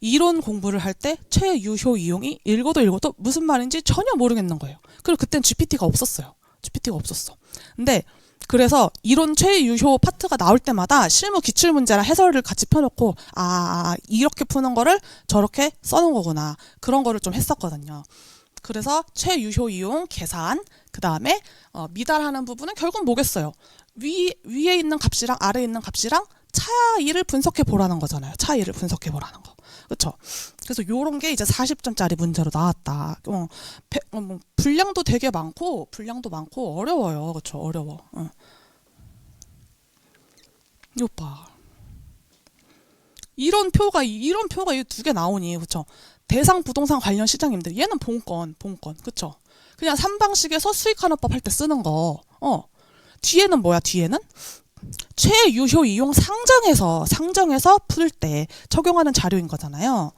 이론 공부를 할 때 최유효 이용이 읽어도 무슨 말인지 전혀 모르겠는 거예요. 그리고 그땐 GPT가 없었어요. GPT가 없었어. 근데 그래서 이론 최유효 파트가 나올 때마다 실무 기출문제랑 해설을 같이 펴놓고 이렇게 푸는 거를 저렇게 써놓은 거구나. 그런 거를 좀 했었거든요. 그래서 최유효 이용 계산, 그 다음에 미달하는 부분은 결국 뭐겠어요? 위에 있는 값이랑 아래에 있는 값이랑 차이를 분석해 보라는 거잖아요. 차이를 분석해 보라는 거. 그렇죠? 그래서 요런 게 이제 40점짜리 문제로 나왔다. 분량도 되게 많고 어려워요. 그렇죠? 어려워. 이거 봐. 이런 표가 이 두 개 나오니, 그렇죠? 대상 부동산 관련 시장님들, 얘는 본건, 그쵸? 그냥 3방식에서 수익환원법 할 때 쓰는 거. 뒤에는 뭐야, 뒤에는? 최유효 이용 상정해서 풀 때 적용하는 자료인 거잖아요.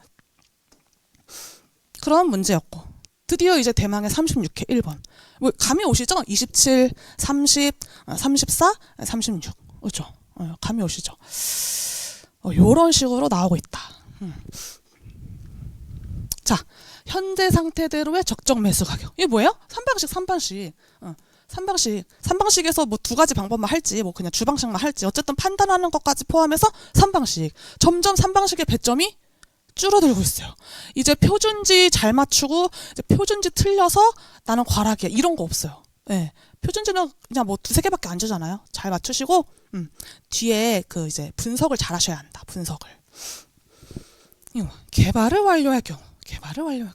그런 문제였고. 드디어 이제 대망의 36회 1번. 뭐 감이 오시죠? 27, 30, 34, 36. 그렇죠? 감이 오시죠? 요런 식으로 나오고 있다. 자, 현재 상태대로의 적정 매수 가격. 이게 뭐예요? 3방식. 3방식에서 뭐 두 가지 방법만 할지, 뭐 그냥 주방식만 할지, 어쨌든 판단하는 것까지 포함해서 3방식. 점점 3방식의 배점이 줄어들고 있어요. 이제 표준지 잘 맞추고, 이제 표준지 틀려서 나는 과락이야. 이런 거 없어요. 네. 표준지는 그냥 뭐 두세 개밖에 안 주잖아요. 잘 맞추시고, 뒤에 그 이제 분석을 잘 하셔야 한다. 분석을. 개발을 완료할 경우.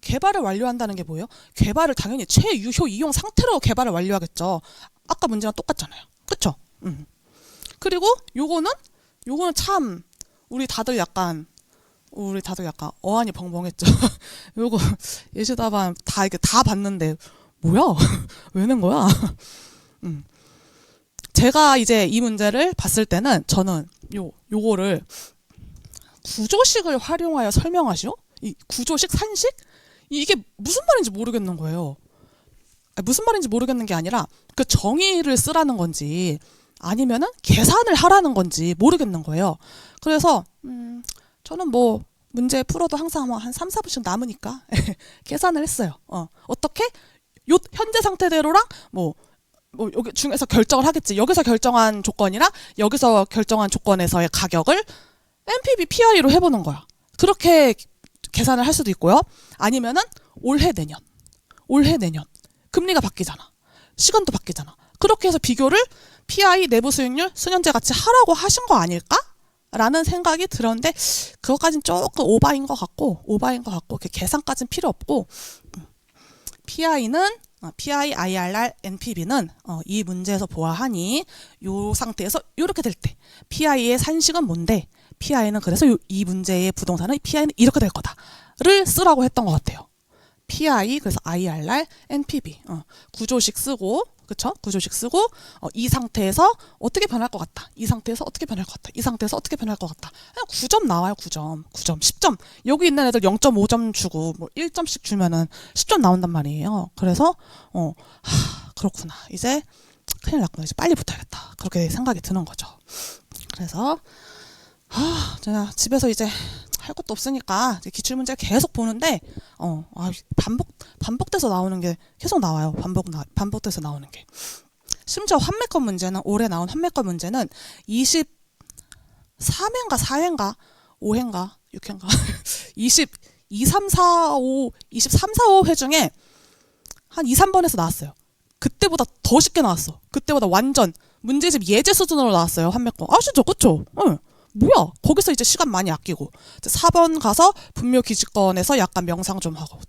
개발을 완료한다는 게 뭐예요? 개발을 당연히 최유효 이용 상태로 개발을 완료하겠죠. 아까 문제랑 똑같잖아요. 그쵸? 그리고 요거는 참 우리 다들 약간 어안이 벙벙했죠. 요거 예시답안 다 봤는데 뭐야? 왜 낸 거야? 제가 이제 이 문제를 봤을 때는 저는 요거를 구조식을 활용하여 설명하시오? 이 구조식, 산식? 이게 무슨 말인지 모르겠는 거예요. 무슨 말인지 모르겠는 게 아니라 그 정의를 쓰라는 건지 아니면은 계산을 하라는 건지 모르겠는 거예요. 그래서 저는 뭐 문제 풀어도 항상 한 3, 4분씩 남으니까 계산을 했어요. 어떻게? 요 현재 상태대로랑 뭐 여기 중에서 결정을 하겠지. 여기서 결정한 조건이랑 여기서 결정한 조건에서의 가격을 NPV, PI로 해보는 거야. 그렇게 계산을 할 수도 있고요. 아니면은 올해 내년 금리가 바뀌잖아. 시간도 바뀌잖아. 그렇게 해서 비교를 PI, 내부 수익률, 수년제 같이 하라고 하신 거 아닐까? 라는 생각이 들었는데 그것까진 조금 오바인 것 같고 이렇게 계산까지는 필요 없고 PI, IRR, NPV는 이 문제에서 보아하니 이 상태에서 이렇게 될 때 PI의 산식은 뭔데? PI는 그래서 이 문제의 부동산은 PI는 이렇게 될 거다를 쓰라고 했던 것 같아요. PI 그래서 IRR, NPV 구조식 쓰고 그쵸? 구조식 쓰고 이 상태에서 어떻게 변할 것 같다. 이 상태에서 어떻게 변할 것 같다. 이 상태에서 어떻게 변할 것 같다. 그냥 9점 나와요. 9점, 10점. 여기 있는 애들 0.5점 주고 뭐 1점씩 주면은 10점 나온단 말이에요. 그래서 그렇구나. 이제 큰일 났구나. 이제 빨리 붙어야겠다. 그렇게 생각이 드는 거죠. 그래서 제가 집에서 이제 할 것도 없으니까 기출문제 계속 보는데 반복돼서 나오는 게 계속 나와요. 반복돼서 나오는 게. 심지어 환매권 문제는 올해 나온 환매권 문제는 23회인가 4회인가 5회인가 6회인가 23, 4, 5회 중에 한 2, 3번에서 나왔어요. 그때보다 더 쉽게 나왔어. 그때보다 완전 문제집 예제 수준으로 나왔어요. 환매권. 아시죠? 그쵸? 응. 뭐야? 거기서 이제 시간 많이 아끼고 4번 가서 분묘 기지권에서 약간 명상 좀 하고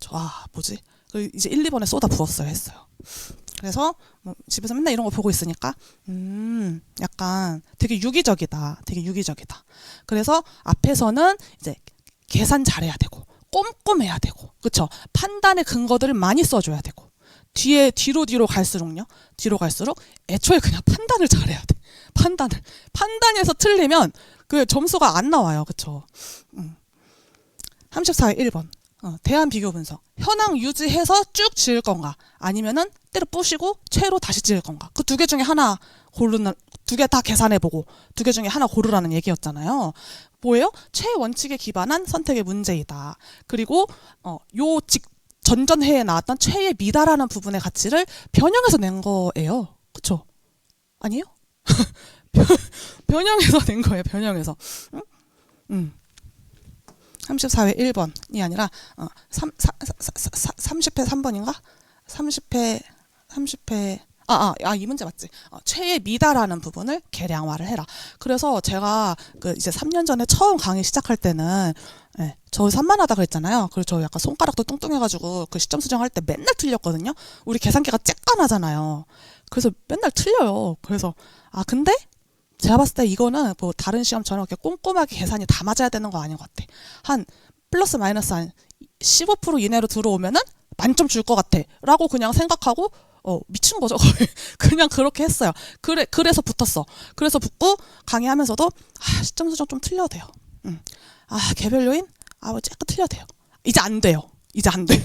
뭐지? 이제 1, 2번에 쏟아 부었어요 했어요. 그래서 뭐 집에서 맨날 이런 거 보고 있으니까 약간 되게 유기적이다. 그래서 앞에서는 이제 계산 잘해야 되고 꼼꼼해야 되고 그쵸? 판단의 근거들을 많이 써줘야 되고 뒤로 갈수록요. 애초에 그냥 판단을 잘해야 돼. 판단에서 틀리면 그 점수가 안 나와요. 그쵸? 34회 1번. 대안 비교 분석. 현황 유지해서 쭉 지을 건가? 아니면은 때려 부시고 채로 다시 지을 건가? 그 두 개 중에 하나 고르는, 두 개 다 계산해보고 두 개 중에 하나 고르라는 얘기였잖아요. 뭐예요? 최원칙에 기반한 선택의 문제이다. 그리고 요 전전회에 나왔던 최의 미다라는 부분의 가치를 변형해서 낸 거예요. 그쵸? 아니에요? 변형해서 낸 거예요. 변형해서. 응? 34회 1번이 아니라 30회 3번인가? 30회 이 문제 맞지? 최의 미다라는 부분을 계량화를 해라. 그래서 제가 이제 3년 전에 처음 강의 시작할 때는 저 산만하다 그랬잖아요. 그래서 저 약간 손가락도 뚱뚱해가지고 그 시점 수정할 때 맨날 틀렸거든요. 우리 계산기가 쬐깐하잖아요. 그래서 맨날 틀려요. 그래서 근데 제가 봤을 때 이거는 뭐 다른 시험처럼 이렇게 꼼꼼하게 계산이 다 맞아야 되는 거 아닌 것 같아. 한 플러스 마이너스 한 15% 이내로 들어오면은 만점 줄 것 같아. 라고 그냥 생각하고 미친 거죠. 거의. 그냥 그렇게 했어요. 그래서 붙었어. 그래서 붙고 강의하면서도 시점 수정 좀 틀려도 돼요. 개별 요인? 조금 틀려도 돼요. 이제 안 돼요. 이제 안 돼.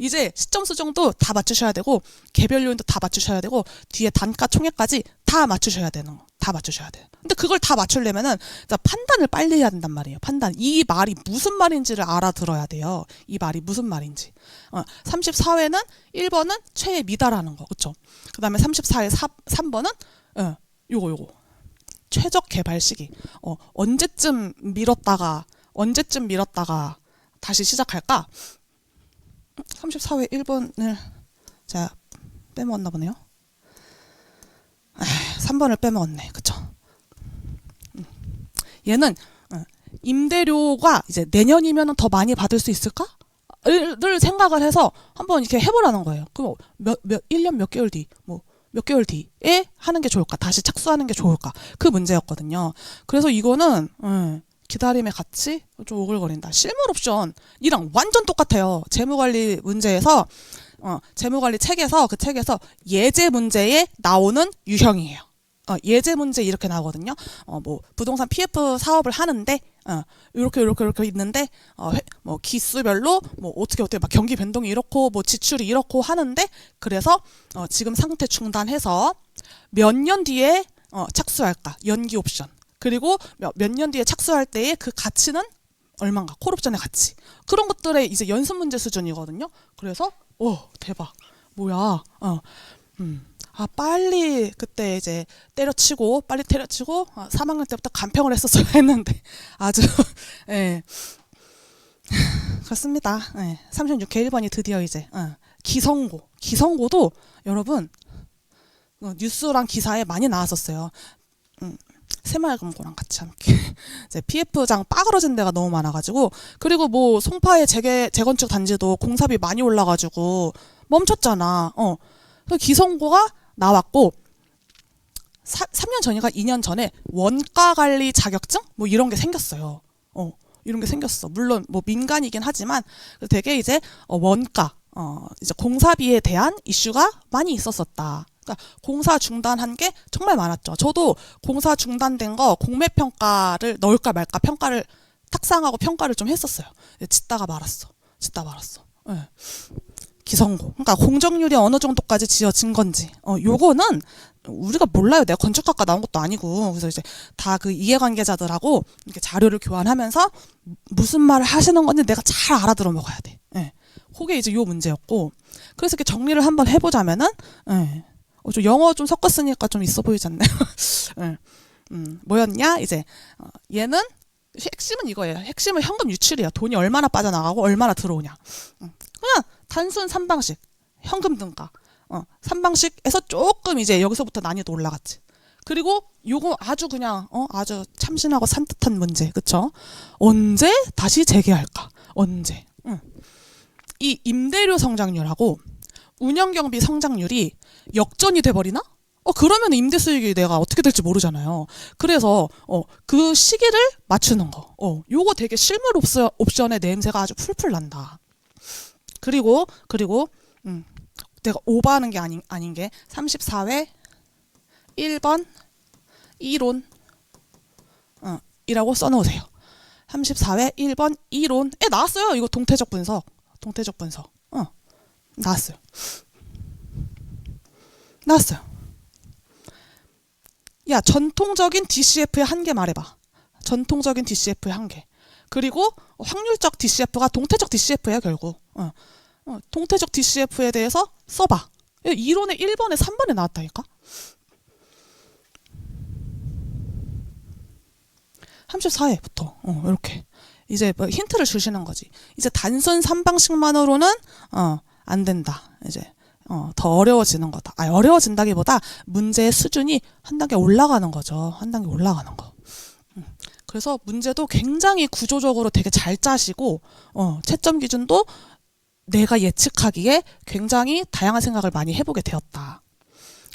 이제 시점 수정도 다 맞추셔야 되고 개별 요인도 다 맞추셔야 되고 뒤에 단가 총액까지 다 맞추셔야 되는 거. 다 맞추셔야 돼요. 근데 그걸 다 맞추려면은 판단을 빨리 해야 된단 말이에요. 판단. 이 말이 무슨 말인지를 알아들어야 돼요. 이 말이 무슨 말인지. 34회는 1번은 최의 미다라는 거. 그쵸? 그 다음에 34회 3번은 요거. 최적 개발 시기. 언제쯤 미뤘다가 다시 시작할까? 34회 1번을 제가 빼먹었나 보네요. 3번을 빼먹었네. 그쵸? 얘는 임대료가 이제 내년이면 더 많이 받을 수 있을까? 를 생각을 해서 한번 이렇게 해보라는 거예요. 그럼 1년 몇 개월 뒤, 몇 개월 뒤에 하는 게 좋을까? 다시 착수하는 게 좋을까? 그 문제였거든요. 그래서 이거는 기다림의 가치? 좀 오글거린다. 실물 옵션이랑 완전 똑같아요. 재무관리 문제에서 재무관리 책에서 그 책에서 예제 문제에 나오는 유형이에요. 예제 문제 이렇게 나오거든요. 부동산 PF 사업을 하는데 이렇게 있는데 기수별로 어떻게 막 경기 변동이 이렇고 지출이 이렇고 하는데 그래서 지금 상태 중단해서 몇 년 뒤에 착수할까? 연기 옵션. 그리고 몇 년 뒤에 착수할 때의 그 가치는 얼마인가? 콜옵션의 가치. 그런 것들의 이제 연습 문제 수준이거든요. 그래서 대박. 뭐야? 빨리 그때 이제 때려치고 3학년 때부터 간평을 했었어야 했는데 아주 그렇습니다. 36회 1번이 드디어 이제 기성고도 여러분 뉴스랑 기사에 많이 나왔었어요. 새마을금고랑 같이 함께 이제 PF장 빠그러진 데가 너무 많아가지고 그리고 송파의 재건축 단지도 공사비 많이 올라가지고 멈췄잖아. 기성고가 나왔고 3년 전인가 2년 전에 원가관리 자격증 이런 게 생겼어요. 이런 게 생겼어. 물론 민간이긴 하지만 되게 이제 원가 이제 공사비에 대한 이슈가 많이 있었었다. 그러니까 공사 중단한 게 정말 많았죠. 저도 공사 중단된 거 공매평가를 넣을까 말까 평가를 탁상하고 평가를 좀 했었어요. 짓다가 말았어. 기성고. 그러니까 공정률이 어느 정도까지 지어진 건지. 요거는 우리가 몰라요. 내가 건축학과 나온 것도 아니고. 그래서 이제 다 그 이해관계자들하고 이렇게 자료를 교환하면서 무슨 말을 하시는 건지 내가 잘 알아들어 먹어야 돼. 그게 이제 요 문제였고. 그래서 이렇게 정리를 한번 해보자면은, 좀 영어 좀 섞었으니까 좀 있어 보이지 않나요? 뭐였냐? 이제, 얘는 핵심은 이거예요. 핵심은 현금 유출이에요. 돈이 얼마나 빠져나가고 얼마나 들어오냐. 그냥 단순 3방식. 현금 등가. 3방식에서 조금 이제 여기서부터 난이도 올라갔지. 그리고 요거 아주 그냥 아주 참신하고 산뜻한 문제. 그쵸? 언제 다시 재개할까? 언제? 이 임대료 성장률하고 운영경비 성장률이 역전이 돼버리나? 그러면 임대 수익이 내가 어떻게 될지 모르잖아요. 그래서 그 시기를 맞추는 거. 요거 되게 실물 옵션의 냄새가 아주 풀풀 난다. 그리고 내가 오버하는 게 아닌 게 34회 1번 이론 이라고 써놓으세요. 34회 1번 이론에 나왔어요. 이거 동태적 분석. 나왔어요. 야, 전통적인 DCF의 한계 말해봐. 전통적인 DCF의 한계. 그리고 확률적 DCF가 동태적 DCF예요, 결국. 동태적 DCF에 대해서 써봐. 이론에 1번에 3번에 나왔다니까. 34회부터 이렇게 이제 뭐 힌트를 주시는 거지. 이제 단순 3방식만으로는 안 된다. 이제 더 어려워지는 거다. 어려워진다기보다 문제의 수준이 한 단계 올라가는 거죠. 한 단계 올라가는 거. 그래서 문제도 굉장히 구조적으로 되게 잘 짜시고 채점 기준도 내가 예측하기에 굉장히 다양한 생각을 많이 해보게 되었다.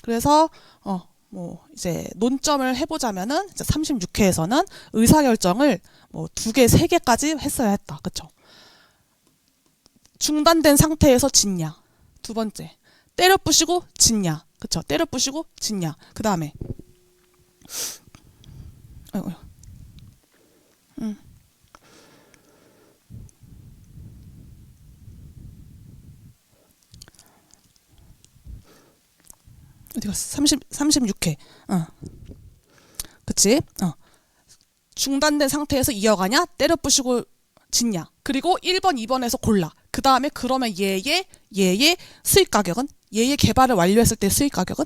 그래서 뭐 이제 논점을 해보자면은 이제 36회에서는 의사결정을 뭐 2개, 3개까지 했어야 했다. 그쵸? 중단된 상태에서 짓냐. 두 번째, 때려 부시고 짓냐. 그쵸? 때려 부시고 짓냐. 그 다음에 어디 갔어? 36회. 그치? 중단된 상태에서 이어가냐? 때려 부시고 짓냐? 그리고 1번, 2번에서 골라. 그 다음에 그러면 얘의 수익 가격은? 얘의 개발을 완료했을 때 수익 가격은?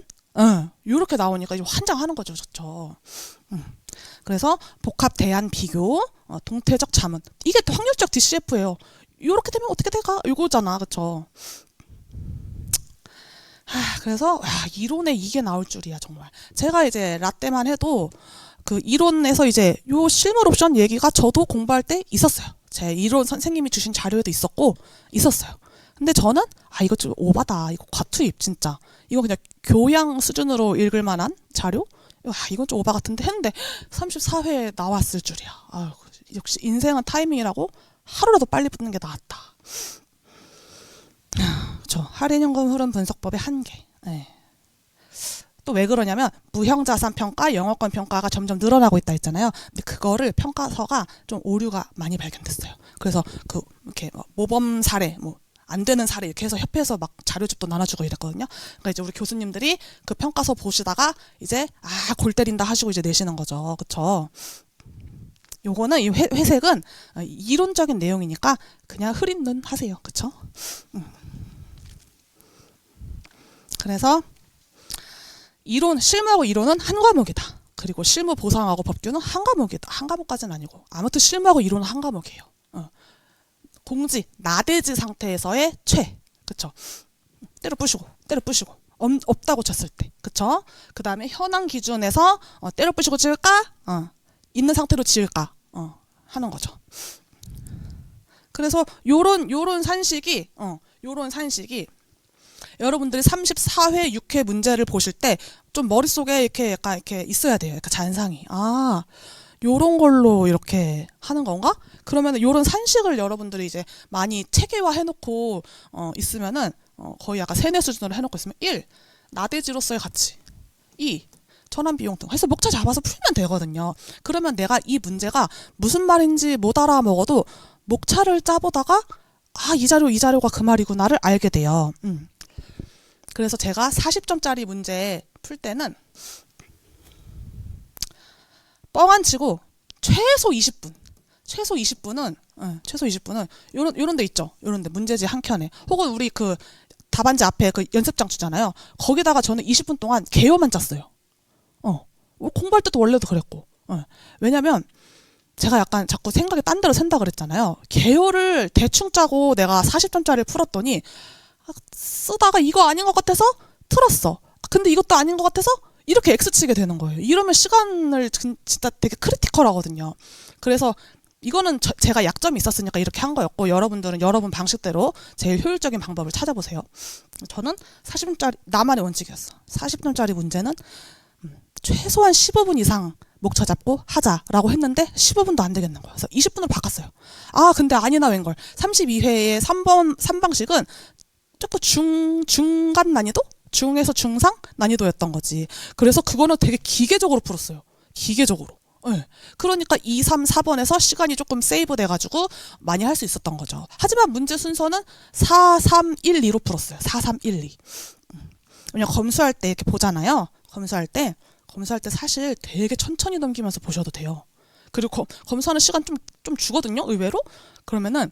요렇게 나오니까 이제 환장하는 거죠. 좋죠. 그래서 복합 대안 비교, 동태적 자문. 이게 또 확률적 DCF예요. 요렇게 되면 어떻게 될까? 이거잖아. 그쵸? 그래서 이론에 이게 나올 줄이야 정말. 제가 이제 라떼만 해도 그 이론에서 이제 요 실물 옵션 얘기가 저도 공부할 때 있었어요. 제 이론 선생님이 주신 자료에도 있었어요. 근데 저는 이거 좀 오바다. 이거 과투입 진짜. 이거 그냥 교양 수준으로 읽을 만한 자료? 이건 좀 오바 같은데 했는데 34회에 나왔을 줄이야. 역시 인생은 타이밍이라고 하루라도 빨리 붙는 게 나았다. 할인연금 흐름 분석법의 한계. 또 왜 그러냐면 무형자산 평가, 영어권 평가가 점점 늘어나고 있다 했잖아요. 근데 그거를 평가서가 좀 오류가 많이 발견됐어요. 그래서 그 이렇게 모범 사례, 뭐 안 되는 사례 이렇게 해서 협회에서 막 자료집도 나눠주고 이랬거든요. 그러니까 이제 우리 교수님들이 그 평가서 보시다가 이제 골 때린다 하시고 이제 내시는 거죠. 그쵸? 요거는 이 회색은 이론적인 내용이니까 그냥 흐린 눈 하세요. 그쵸? 그래서 실무하고 이론은 한 과목이다. 그리고 실무 보상하고 법규는 한 과목이다. 한 과목까지는 아니고 아무튼 실무하고 이론은 한 과목이에요. 공지, 나대지 상태에서의 그쵸? 때려 부시고 없다고 쳤을 때, 그쵸? 그 다음에 현황 기준에서 때려 부시고 지을까? 있는 상태로 지을까? 하는 거죠. 그래서 요런 산식이 여러분들이 34회, 6회 문제를 보실 때 좀 머릿속에 이렇게 약간 이렇게 있어야 돼요. 약간 잔상이. 요런 걸로 이렇게 하는 건가? 그러면 요런 산식을 여러분들이 이제 많이 체계화 해놓고 있으면은 거의 약간 세뇌 수준으로 해놓고 있으면 1. 나대지로서의 가치. 2. 전환 비용 등 해서 목차 잡아서 풀면 되거든요. 그러면 내가 이 문제가 무슨 말인지 못 알아먹어도 목차를 짜보다가 이 자료가 그 말이구나를 알게 돼요. 그래서 제가 40점짜리 문제 풀 때는 뻥 안 치고 최소 20분은 요런 데 있죠. 요런 데 문제지 한 켠에 혹은 우리 그 답안지 앞에 그 연습장 주잖아요. 거기다가 저는 20분 동안 개요만 짰어요. 공부할 때도 원래도 그랬고. 왜냐면 제가 약간 자꾸 생각이 딴 데로 샌다 그랬잖아요. 개요를 대충 짜고 내가 40점짜리를 풀었더니 쓰다가 이거 아닌 것 같아서 틀었어. 근데 이것도 아닌 것 같아서 이렇게 X치게 되는 거예요. 이러면 시간을 진짜 되게 크리티컬하거든요. 그래서 이거는 제가 약점이 있었으니까 이렇게 한 거였고 여러분들은 여러분 방식대로 제일 효율적인 방법을 찾아보세요. 저는 40점짜리 나만의 원칙이었어. 40점짜리 문제는 최소한 15분 이상 목차 잡고 하자라고 했는데 15분도 안 되겠는 거예요. 그래서 20분으로 바꿨어요. 근데 아니나 웬걸. 32회의 3방식은 조금 중간 난이도? 중에서 중상 난이도였던 거지. 그래서 그거는 되게 기계적으로 풀었어요. 기계적으로. 네. 그러니까 2, 3, 4번에서 시간이 조금 세이브 돼가지고 많이 할 수 있었던 거죠. 하지만 문제 순서는 4, 3, 1, 2로 풀었어요. 4, 3, 1, 2. 왜냐면 검수할 때 이렇게 보잖아요. 검수할 때 검사할 때 사실 되게 천천히 넘기면서 보셔도 돼요. 그리고 검사하는 시간 좀 주거든요, 의외로. 그러면은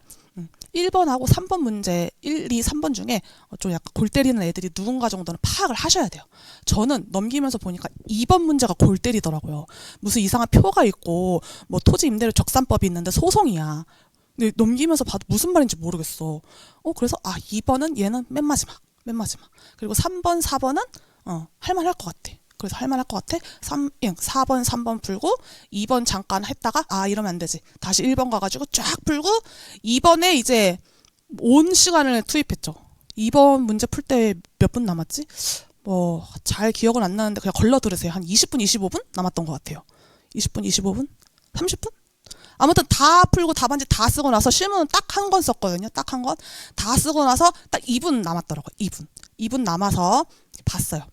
1번하고 3번 문제, 1, 2, 3번 중에 좀 약간 골 때리는 애들이 누군가 정도는 파악을 하셔야 돼요. 저는 넘기면서 보니까 2번 문제가 골 때리더라고요. 무슨 이상한 표가 있고 뭐 토지 임대료 적산법이 있는데 소송이야. 근데 넘기면서 봐도 무슨 말인지 모르겠어. 그래서 2번은 얘는 맨 마지막. 그리고 3번, 4번은 할만할 것 같아. 그래서 할만할 것 같아. 4번, 3번 풀고 2번 잠깐 했다가 이러면 안 되지. 다시 1번 가가지고 쫙 풀고 2번에 이제 온 시간을 투입했죠. 2번 문제 풀 때 몇 분 남았지? 뭐 잘 기억은 안 나는데 그냥 걸러 들으세요. 한 20분, 25분 남았던 것 같아요. 20분, 25분? 30분? 아무튼 다 풀고 답안지 다 쓰고 나서 실무는 딱 한 건 썼거든요. 딱 한 건. 다 쓰고 나서 딱 2분 남았더라고요. 2분 남아서 봤어요.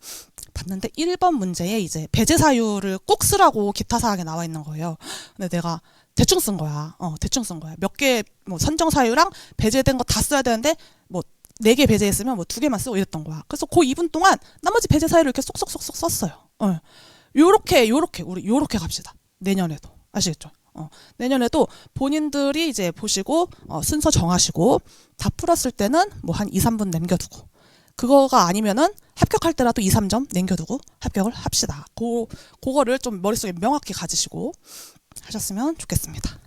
봤는데 1번 문제에 이제 배제 사유를 꼭 쓰라고 기타 사항에 나와 있는 거예요. 근데 내가 대충 쓴 거야. 대충 쓴 거야. 몇 개 뭐 선정 사유랑 배제된 거 다 써야 되는데 뭐 4개 배제했으면 뭐 2개만 쓰고 이랬던 거야. 그래서 그 2분 동안 나머지 배제 사유를 이렇게 쏙쏙쏙쏙 썼어요. 요렇게 우리 요렇게 갑시다. 내년에도. 아시겠죠? 내년에도 본인들이 이제 보시고 순서 정하시고 다 풀었을 때는 뭐 한 2, 3분 남겨두고 그거가 아니면은 합격할 때라도 2, 3점 남겨두고 합격을 합시다. 그거를 좀 머릿속에 명확히 가지시고 하셨으면 좋겠습니다.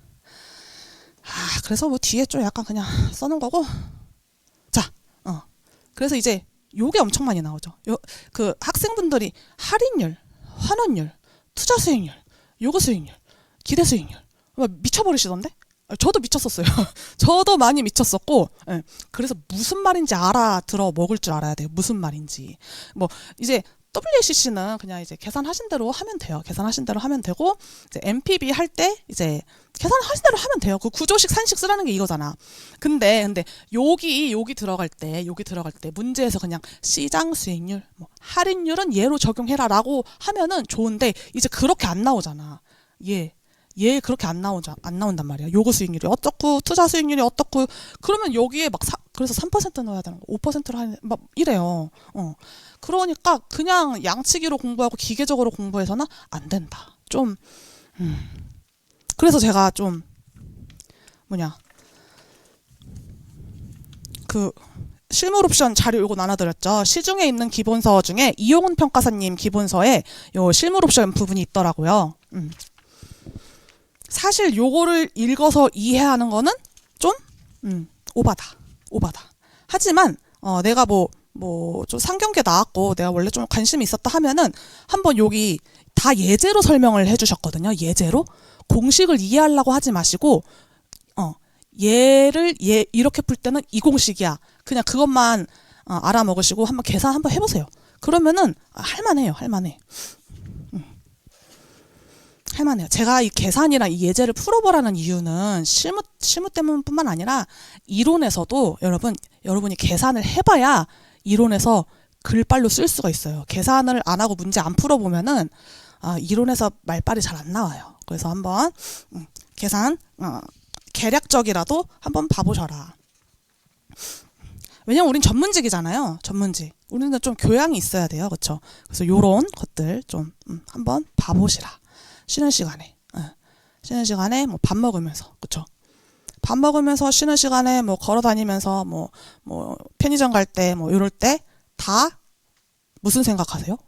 그래서 뭐 뒤에 좀 약간 그냥 써놓은 거고. 자, 그래서 이제 요게 엄청 많이 나오죠. 그 학생분들이 할인율, 환원율, 투자 수익률, 요구 수익률, 기대 수익률 미쳐버리시던데? 저도 미쳤었어요. 저도 많이 미쳤었고, 그래서 무슨 말인지 알아들어 먹을 줄 알아야 돼요. 무슨 말인지. 뭐 이제 WACC는 그냥 이제 계산하신 대로 하면 돼요. 계산하신 대로 하면 되고, 이제 MPB 할 때 이제 계산하신 대로 하면 돼요. 그 구조식 산식 쓰라는 게 이거잖아. 근데 여기 들어갈 때 문제에서 그냥 시장 수익률, 뭐 할인율은 얘로 적용해라라고 하면은 좋은데 이제 그렇게 안 나오잖아. 얘 그렇게 안 나온단 말이야. 요구 수익률이 어떻고 투자 수익률이 어떻고 그러면 여기에 막 그래서 3% 넣어야 되는 거 5%로 하는 막 이래요. 그러니까 그냥 양치기로 공부하고 기계적으로 공부해서는 안 된다. 좀 그래서 제가 좀 그 실물 옵션 자료 요거 나눠드렸죠. 시중에 있는 기본서 중에 이용훈 평가사님 기본서에 요 실물 옵션 부분이 있더라고요. 사실 요거를 읽어서 이해하는 거는 좀 오바다. 하지만 내가 뭐 좀 상경계 나왔고 내가 원래 좀 관심이 있었다 하면은 한번 여기 다 예제로 설명을 해주셨거든요. 예제로 공식을 이해하려고 하지 마시고 얘를 이렇게 풀 때는 이 공식이야. 그냥 그것만 알아먹으시고 한번 계산 한번 해보세요. 그러면은 할만해요. 할만해요. 제가 이 계산이랑 이 예제를 풀어보라는 이유는 실무 때문뿐만 아니라 이론에서도 여러분이 계산을 해봐야 이론에서 글빨로 쓸 수가 있어요. 계산을 안 하고 문제 안 풀어보면은 이론에서 말빨이 잘 안 나와요. 그래서 한번 계산 계략적이라도 한번 봐보셔라. 왜냐면 우린 전문직이잖아요. 전문직. 우리는 좀 교양이 있어야 돼요. 그렇죠? 그래서 요런 것들 좀 한번 봐보시라. 쉬는 시간에 뭐 밥 먹으면서, 그쵸? 밥 먹으면서 쉬는 시간에 뭐 걸어 다니면서 뭐 편의점 갈 때 뭐 이럴 때 다 무슨 생각하세요?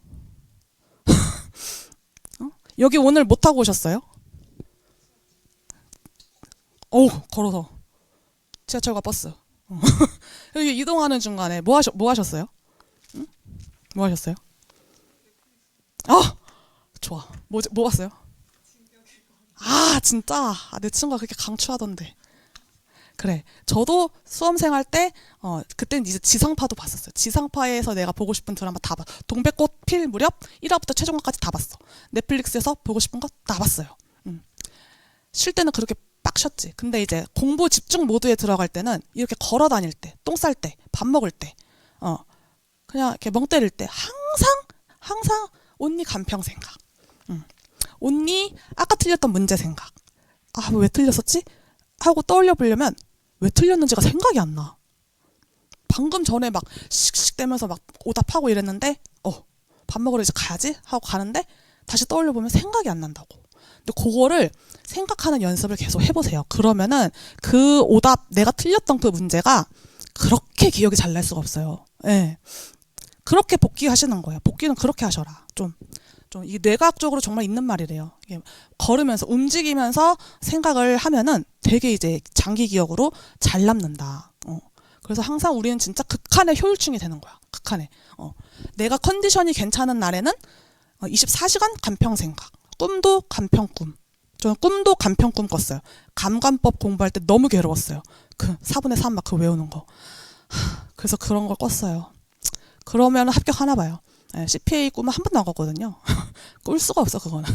여기 오늘 못 타고 오셨어요? 걸어서 지하철과 버스. 여기 이동하는 중간에 뭐 하셨어요? 응? 뭐 하셨어요? 좋아. 뭐 봤어요? 진짜? 내 친구가 그렇게 강추하던데. 그래. 저도 수험생 할 때, 그때는 이제 지상파도 봤었어요. 지상파에서 내가 보고 싶은 드라마 다 봤어. 동백꽃 필 무렵 1화부터 최종화까지 다 봤어. 넷플릭스에서 보고 싶은 거 다 봤어요. 쉴 때는 그렇게 빡 쉬었지. 근데 이제 공부 집중 모드에 들어갈 때는 이렇게 걸어 다닐 때, 똥 쌀 때, 밥 먹을 때, 그냥 이렇게 멍 때릴 때 항상 온니 간평 생각. 온니 아까 틀렸던 문제 생각. 왜 틀렸었지? 하고 떠올려 보려면 왜 틀렸는지가 생각이 안 나. 방금 전에 막 씩씩대면서 막 오답하고 이랬는데 밥 먹으러 이제 가야지 하고 가는데 다시 떠올려 보면 생각이 안 난다고. 근데 그거를 생각하는 연습을 계속 해보세요. 그러면은 그 오답, 내가 틀렸던 그 문제가 그렇게 기억이 잘 날 수가 없어요. 예. 그렇게 복기하시는 거예요. 복기는 그렇게 하셔라. 좀 이게 뇌과학적으로 정말 있는 말이래요. 이게 걸으면서 움직이면서 생각을 하면은 되게 이제 장기 기억으로 잘 남는다. 그래서 항상 우리는 진짜 극한의 효율충이 되는 거야. 극한의. 내가 컨디션이 괜찮은 날에는 24시간 간평 생각. 꿈도 간평 꿈. 저는 꿈도 간평 꿈 꿨어요. 감관법 공부할 때 너무 괴로웠어요. 그 4분의 3 막 그거 외우는 거. 그래서 그런 걸 꿨어요. 그러면 합격하나 봐요. CPA 꿈은 한 번도 안 꿨거든요. 꿀 수가 없어 그거는.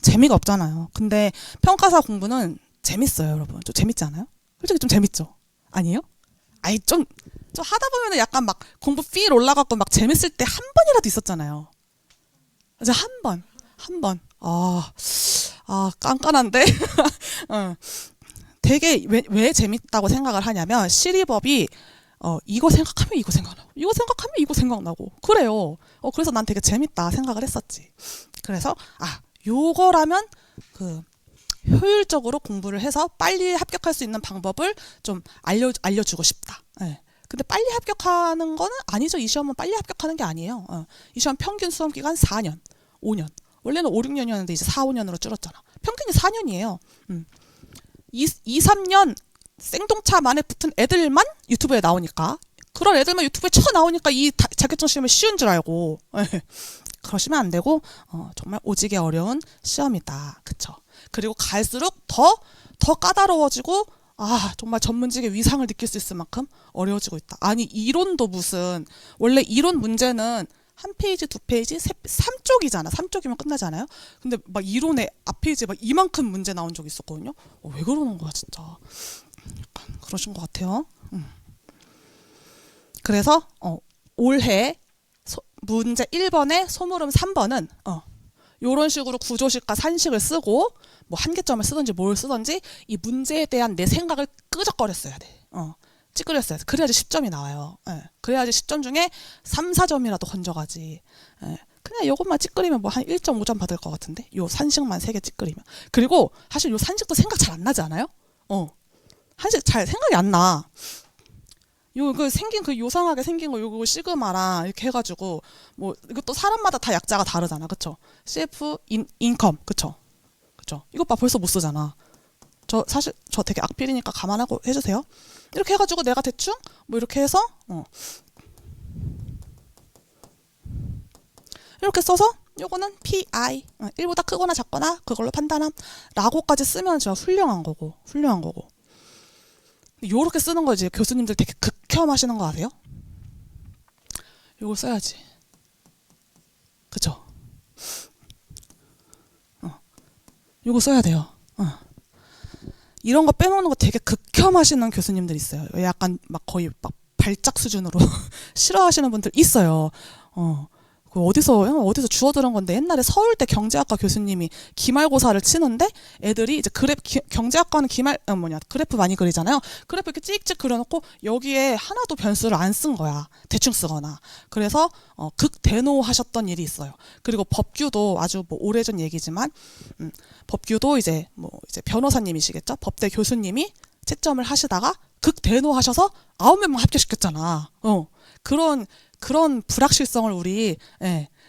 재미가 없잖아요. 근데 평가사 공부는 재밌어요, 여러분. 좀 재밌지 않아요? 솔직히 좀 재밌죠? 아니에요? 아니 좀 하다 보면은 약간 막 공부 필 올라가고 막 재밌을 때 한 번이라도 있었잖아요. 이제 한 번. 깐깐한데. 되게 왜 재밌다고 생각을 하냐면 시리법이 이거 생각하면 이거 생각나고 이거 생각하면 이거 생각나고 그래요. 그래서 난 되게 재밌다 생각을 했었지. 그래서 요거라면 그 효율적으로 공부를 해서 빨리 합격할 수 있는 방법을 좀 알려주고 싶다. 네. 근데 빨리 합격하는 거는 아니죠. 이 시험은 빨리 합격하는 게 아니에요. 이 시험 평균 수험 기간 4년, 5년. 원래는 5, 6년이었는데 이제 4, 5년으로 줄었잖아. 평균이 4년이에요. 2, 3년 생동차 만에 붙은 애들만 유튜브에 나오니까 그런 애들만 유튜브에 쳐 나오니까 이 자격증 시험이 쉬운 줄 알고 그러시면 안 되고 정말 오지게 어려운 시험이다. 그쵸? 그리고 갈수록 더 까다로워지고 정말 전문직의 위상을 느낄 수 있을 만큼 어려워지고 있다. 아니 이론도 무슨 원래 이론 문제는 한 페이지, 두 페이지, 3쪽이잖아. 3쪽이면 끝나잖아요. 근데 막 이론에 앞 페이지에 막 이만큼 문제 나온 적이 있었거든요. 왜 그러는 거야 진짜. 약간 그러신 것 같아요. 그래서 올해 문제 1번에 소물음 3번은 요런 식으로 구조식과 산식을 쓰고 뭐 한계점을 쓰든지 뭘 쓰든지 이 문제에 대한 내 생각을 끄적거렸어야 돼. 찌그렸어야 돼. 그래야지 10점이 나와요. 그래야지 10점 중에 3, 4점이라도 건져가지. 그냥 요것만 찌그리면 뭐 한 1.5점 받을 것 같은데 요 산식만 3개 찌그리면. 그리고 사실 요 산식도 생각 잘 안 나지 않아요? 산식 잘 생각이 안 나. 생긴 요상하게 생긴 거 요거 시그마랑 이렇게 해가지고 뭐 이것도 사람마다 다 약자가 다르잖아. 그쵸? CF 인컴. 그쵸? 이것 봐 벌써 못 쓰잖아. 사실 저 되게 악필이니까 감안하고 해주세요. 이렇게 해가지고 내가 대충 뭐 이렇게 해서 이렇게 써서 요거는 PI 1보다 크거나 작거나 그걸로 판단함 라고까지 쓰면 진짜 훌륭한 거고 요렇게 쓰는 거 이제 교수님들 되게 극혐하시는 거 아세요? 요걸 써야지. 그쵸? 요거 써야 돼요. 이런 거 빼먹는 거 되게 극혐하시는 교수님들 있어요. 약간 막 거의 막 발작 수준으로 싫어하시는 분들 있어요. 어디서 주워 들은 건데 옛날에 서울대 경제학과 교수님이 기말고사를 치는데 애들이 이제 경제학과는 그래프 많이 그리잖아요. 그래프 이렇게 찍찍 그려놓고 여기에 하나도 변수를 안 쓴 거야. 대충 쓰거나. 그래서 극대노하셨던 일이 있어요. 그리고 법규도 아주 뭐 오래전 얘기지만 법규도 이제 변호사님이시겠죠. 법대 교수님이 채점을 하시다가 극대노하셔서 9명만 합격시켰잖아. 그런 불확실성을 우리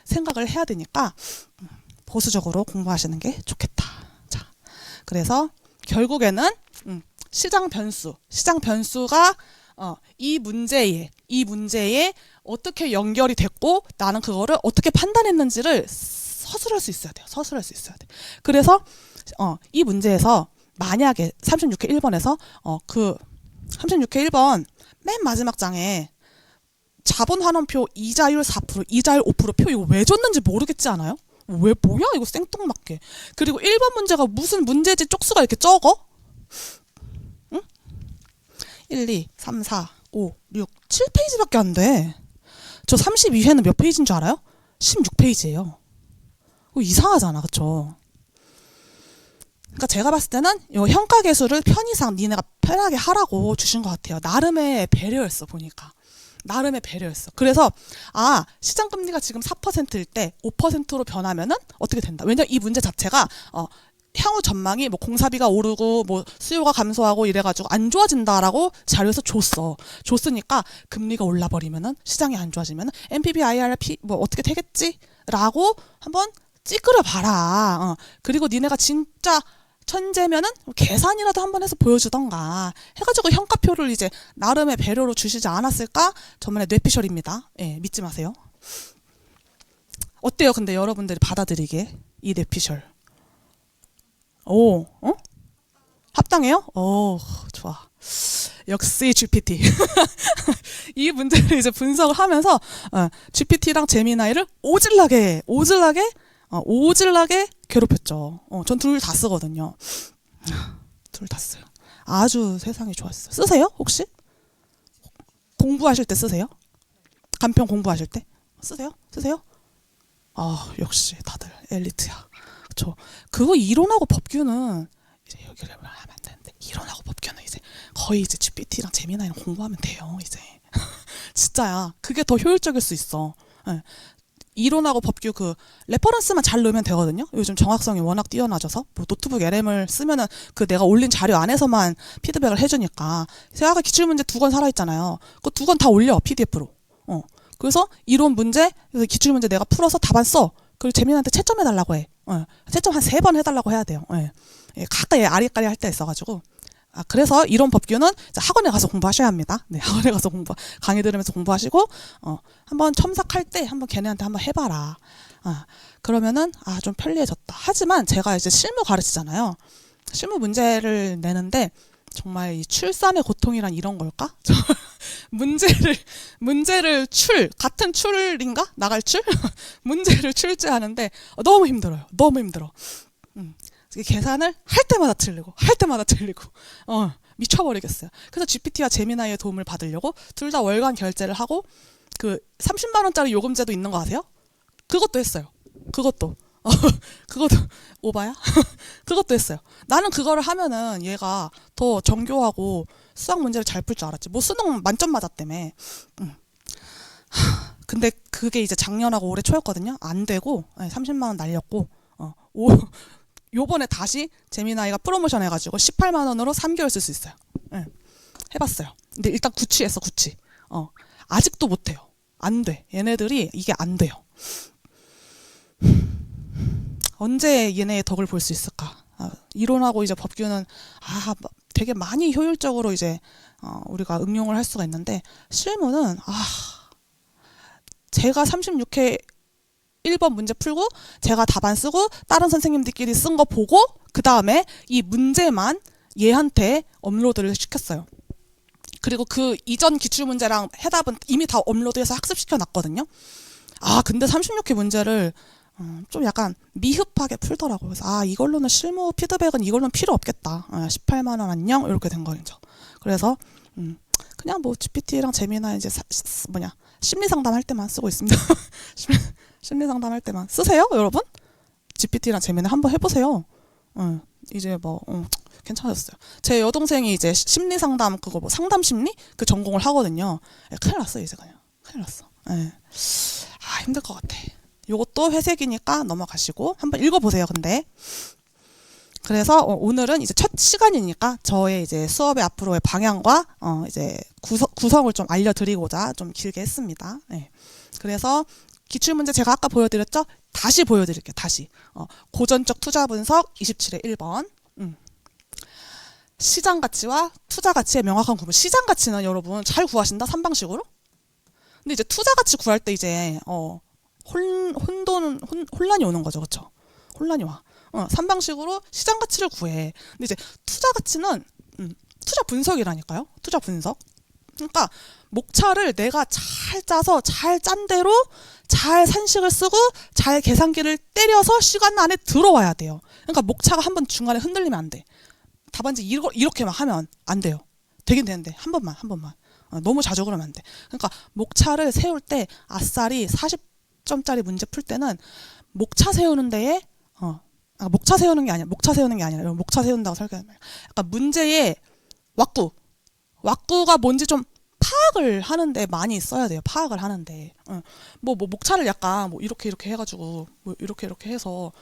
생각을 해야 되니까 보수적으로 공부하시는 게 좋겠다. 자, 그래서 결국에는 시장 변수가 이 문제에 어떻게 연결이 됐고 나는 그거를 어떻게 판단했는지를 서술할 수 있어야 돼요. 그래서 이 문제에서 만약에 36회 1번에서 36회 1번 맨 마지막 장에 자본 환원표 이자율 4%, 이자율 5% 이거 왜 줬는지 모르겠지 않아요? 왜 뭐야 이거 생뚱맞게. 그리고 1번 문제가 무슨 문제지 쪽수가 이렇게 적어? 응? 1, 2, 3, 4, 5, 6, 7페이지밖에 안 돼. 저 32회는 몇 페이지인 줄 알아요? 16페이지예요. 이상하잖아. 그쵸? 그러니까 제가 봤을 때는 이 현가 계수를 편의상 니네가 편하게 하라고 주신 것 같아요. 나름의 배려였어 보니까. 나름의 배려였어. 그래서 시장 금리가 지금 4%일 때 5%로 변하면은 어떻게 된다. 왜냐면 이 문제 자체가 향후 전망이 뭐 공사비가 오르고 뭐 수요가 감소하고 이래가지고 안 좋아진다라고 자료에서 줬으니까 금리가 올라버리면은 시장이 안 좋아지면은 NPV, IRP 뭐 어떻게 되겠지라고 한번 찌그려 봐라. 그리고 니네가 진짜 천재면은 계산이라도 한번 해서 보여주던가 해가지고 현가표를 이제 나름의 배려로 주시지 않았을까? 저만의 뇌피셜입니다. 예, 믿지 마세요. 어때요? 근데 여러분들이 받아들이기에 이 뇌피셜. 합당해요? 좋아. 역시 GPT. 이 문제를 이제 분석을 하면서 GPT랑 제미나이를 오질나게 괴롭혔죠. 전 둘 다 쓰거든요. 둘 다 써요. 아주 세상이 좋았어요. 쓰세요? 혹시? 공부하실 때 쓰세요? 간편 공부하실 때? 쓰세요? 역시 다들 엘리트야. 그쵸. 그거 이론하고 법규는 이제 여기를 하면 안 되는데, 이론하고 법규는 이제 거의 이제 GPT랑 제미나이랑 공부하면 돼요, 이제. 진짜야. 그게 더 효율적일 수 있어. 네. 이론하고 법규 그 레퍼런스만 잘 넣으면 되거든요. 요즘 정확성이 워낙 뛰어나져서 뭐 노트북 LM을 쓰면은 그 내가 올린 자료 안에서만 피드백을 해주니까. 제가 아까 기출문제 2권 살아있잖아요. 그 2권 다 올려 PDF로. 그래서 이론 문제, 그래서 기출문제 내가 풀어서 답안 써. 그리고 재민한테 채점해달라고 해. 채점 한 3번 해달라고 해야 돼요. 가까이 아리까리 할 때 있어가지고. 그래서 이론 법규는 학원에 가서 공부하셔야 합니다. 네, 학원에 가서 강의 들으면서 공부하시고, 한번 첨삭할 때 한번 걔네한테 한번 해봐라. 그러면은, 좀 편리해졌다. 하지만 제가 이제 실무 가르치잖아요. 실무 문제를 내는데, 정말 이 출산의 고통이란 이런 걸까? 문제를 같은 출인가? 나갈 출? 문제를 출제하는데, 너무 힘들어요. 너무 힘들어. 계산을 할 때마다 틀리고 미쳐버리겠어요. 그래서 GPT와 제미나이의 도움을 받으려고 둘 다 월간 결제를 하고 그 30만 원짜리 요금제도 있는 거 아세요? 그것도 했어요. 그것도 오바야? 그것도 했어요. 나는 그거를 하면은 얘가 더 정교하고 수학 문제를 잘 풀 줄 알았지. 뭐 수능 만점 맞았다며. 근데 그게 이제 작년하고 올해 초였거든요. 안 되고 30만 원 날렸고 요번에 다시 제미나이가 프로모션 해가지고 18만 원으로 3개월 쓸 수 있어요. 해봤어요. 근데 일단 구취했어. 아직도 못해요. 안 돼. 얘네들이 이게 안 돼요. 언제 얘네의 덕을 볼 수 있을까? 이론하고 이제 법규는 되게 많이 효율적으로 이제 우리가 응용을 할 수가 있는데 실무는 제가 36회 1번 문제 풀고 제가 답안 쓰고 다른 선생님들끼리 쓴 거 보고 그 다음에 이 문제만 얘한테 업로드를 시켰어요. 그리고 그 이전 기출문제랑 해답은 이미 다 업로드해서 학습시켜 놨거든요. 근데 36회 문제를 좀 약간 미흡하게 풀더라고요. 그래서 이걸로는 실무 피드백은 이걸로는 필요 없겠다. 18만 원 안녕 이렇게 된 거죠. 그래서 그냥 뭐 GPT랑 제미나 이제 심리 상담할 때만 쓰고 있습니다. 심리 상담할 때만 쓰세요, 여러분? GPT랑 제미나 한번 해보세요. 이제 뭐 괜찮았어요. 제 여동생이 이제 심리 상담 그거 뭐 상담 심리 그 전공을 하거든요. 큰일 났어 이제 그냥 큰일 났어. 힘들 것 같아. 요것도 회색이니까 넘어가시고 한번 읽어보세요. 근데 그래서 오늘은 이제 첫 시간이니까 저의 이제 수업의 앞으로의 방향과 이제 구성을 좀 알려드리고자 좀 길게 했습니다. 그래서 기출문제 제가 아까 보여드렸죠? 다시 보여드릴게요. 다시. 고전적 투자 분석 27의 1번. 시장 가치와 투자 가치의 명확한 구분. 시장 가치는 여러분 잘 구하신다? 3방식으로? 근데 이제 투자 가치 구할 때 이제 혼란이 오는 거죠. 그렇죠? 혼란이 와. 3방식으로 시장 가치를 구해. 근데 이제 투자 가치는 투자 분석이라니까요. 투자 분석. 그러니까 목차를 내가 잘 짜서 잘 짠 대로 잘 산식을 쓰고 잘 계산기를 때려서 시간 안에 들어와야 돼요. 그러니까 목차가 한번 중간에 흔들리면 안 돼. 답안지 이렇게 막 하면 안 돼요. 되긴 되는데 한 번만. 너무 자주 그러면 안 돼. 그러니까 목차를 세울 때 아싸리 40점짜리 문제 풀 때는 목차 세우는 데에 목차 세우는 게 아니라 목차 세운다고 설계하는 거예요. 약간 문제의 왁구가 뭔지 좀 파악을 하는데 많이 써야 돼요. 파악을 하는데. 목차를 약간 뭐 이렇게 해가지고 뭐 이렇게 해서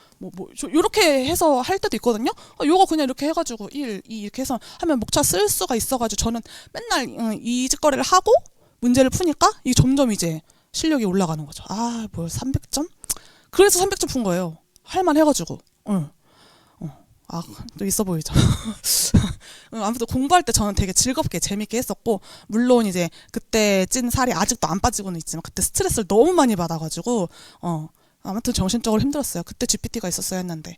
이렇게 해서 할 때도 있거든요. 요거 그냥 이렇게 해가지고 1, 2 이렇게 해서 하면 목차 쓸 수가 있어가지고 저는 맨날 이 짓거리를 하고 문제를 푸니까 이게 점점 이제 실력이 올라가는 거죠. 아, 뭐 300점? 그래서 300점 푼 거예요. 할만 해가지고. 아, 또 있어 보이죠. 아무튼 공부할 때 저는 되게 즐겁게 재밌게 했었고, 물론 이제 그때 찐 살이 아직도 안 빠지고는 있지만 그때 스트레스를 너무 많이 받아가지고 아무튼 정신적으로 힘들었어요. 그때 GPT가 있었어야 했는데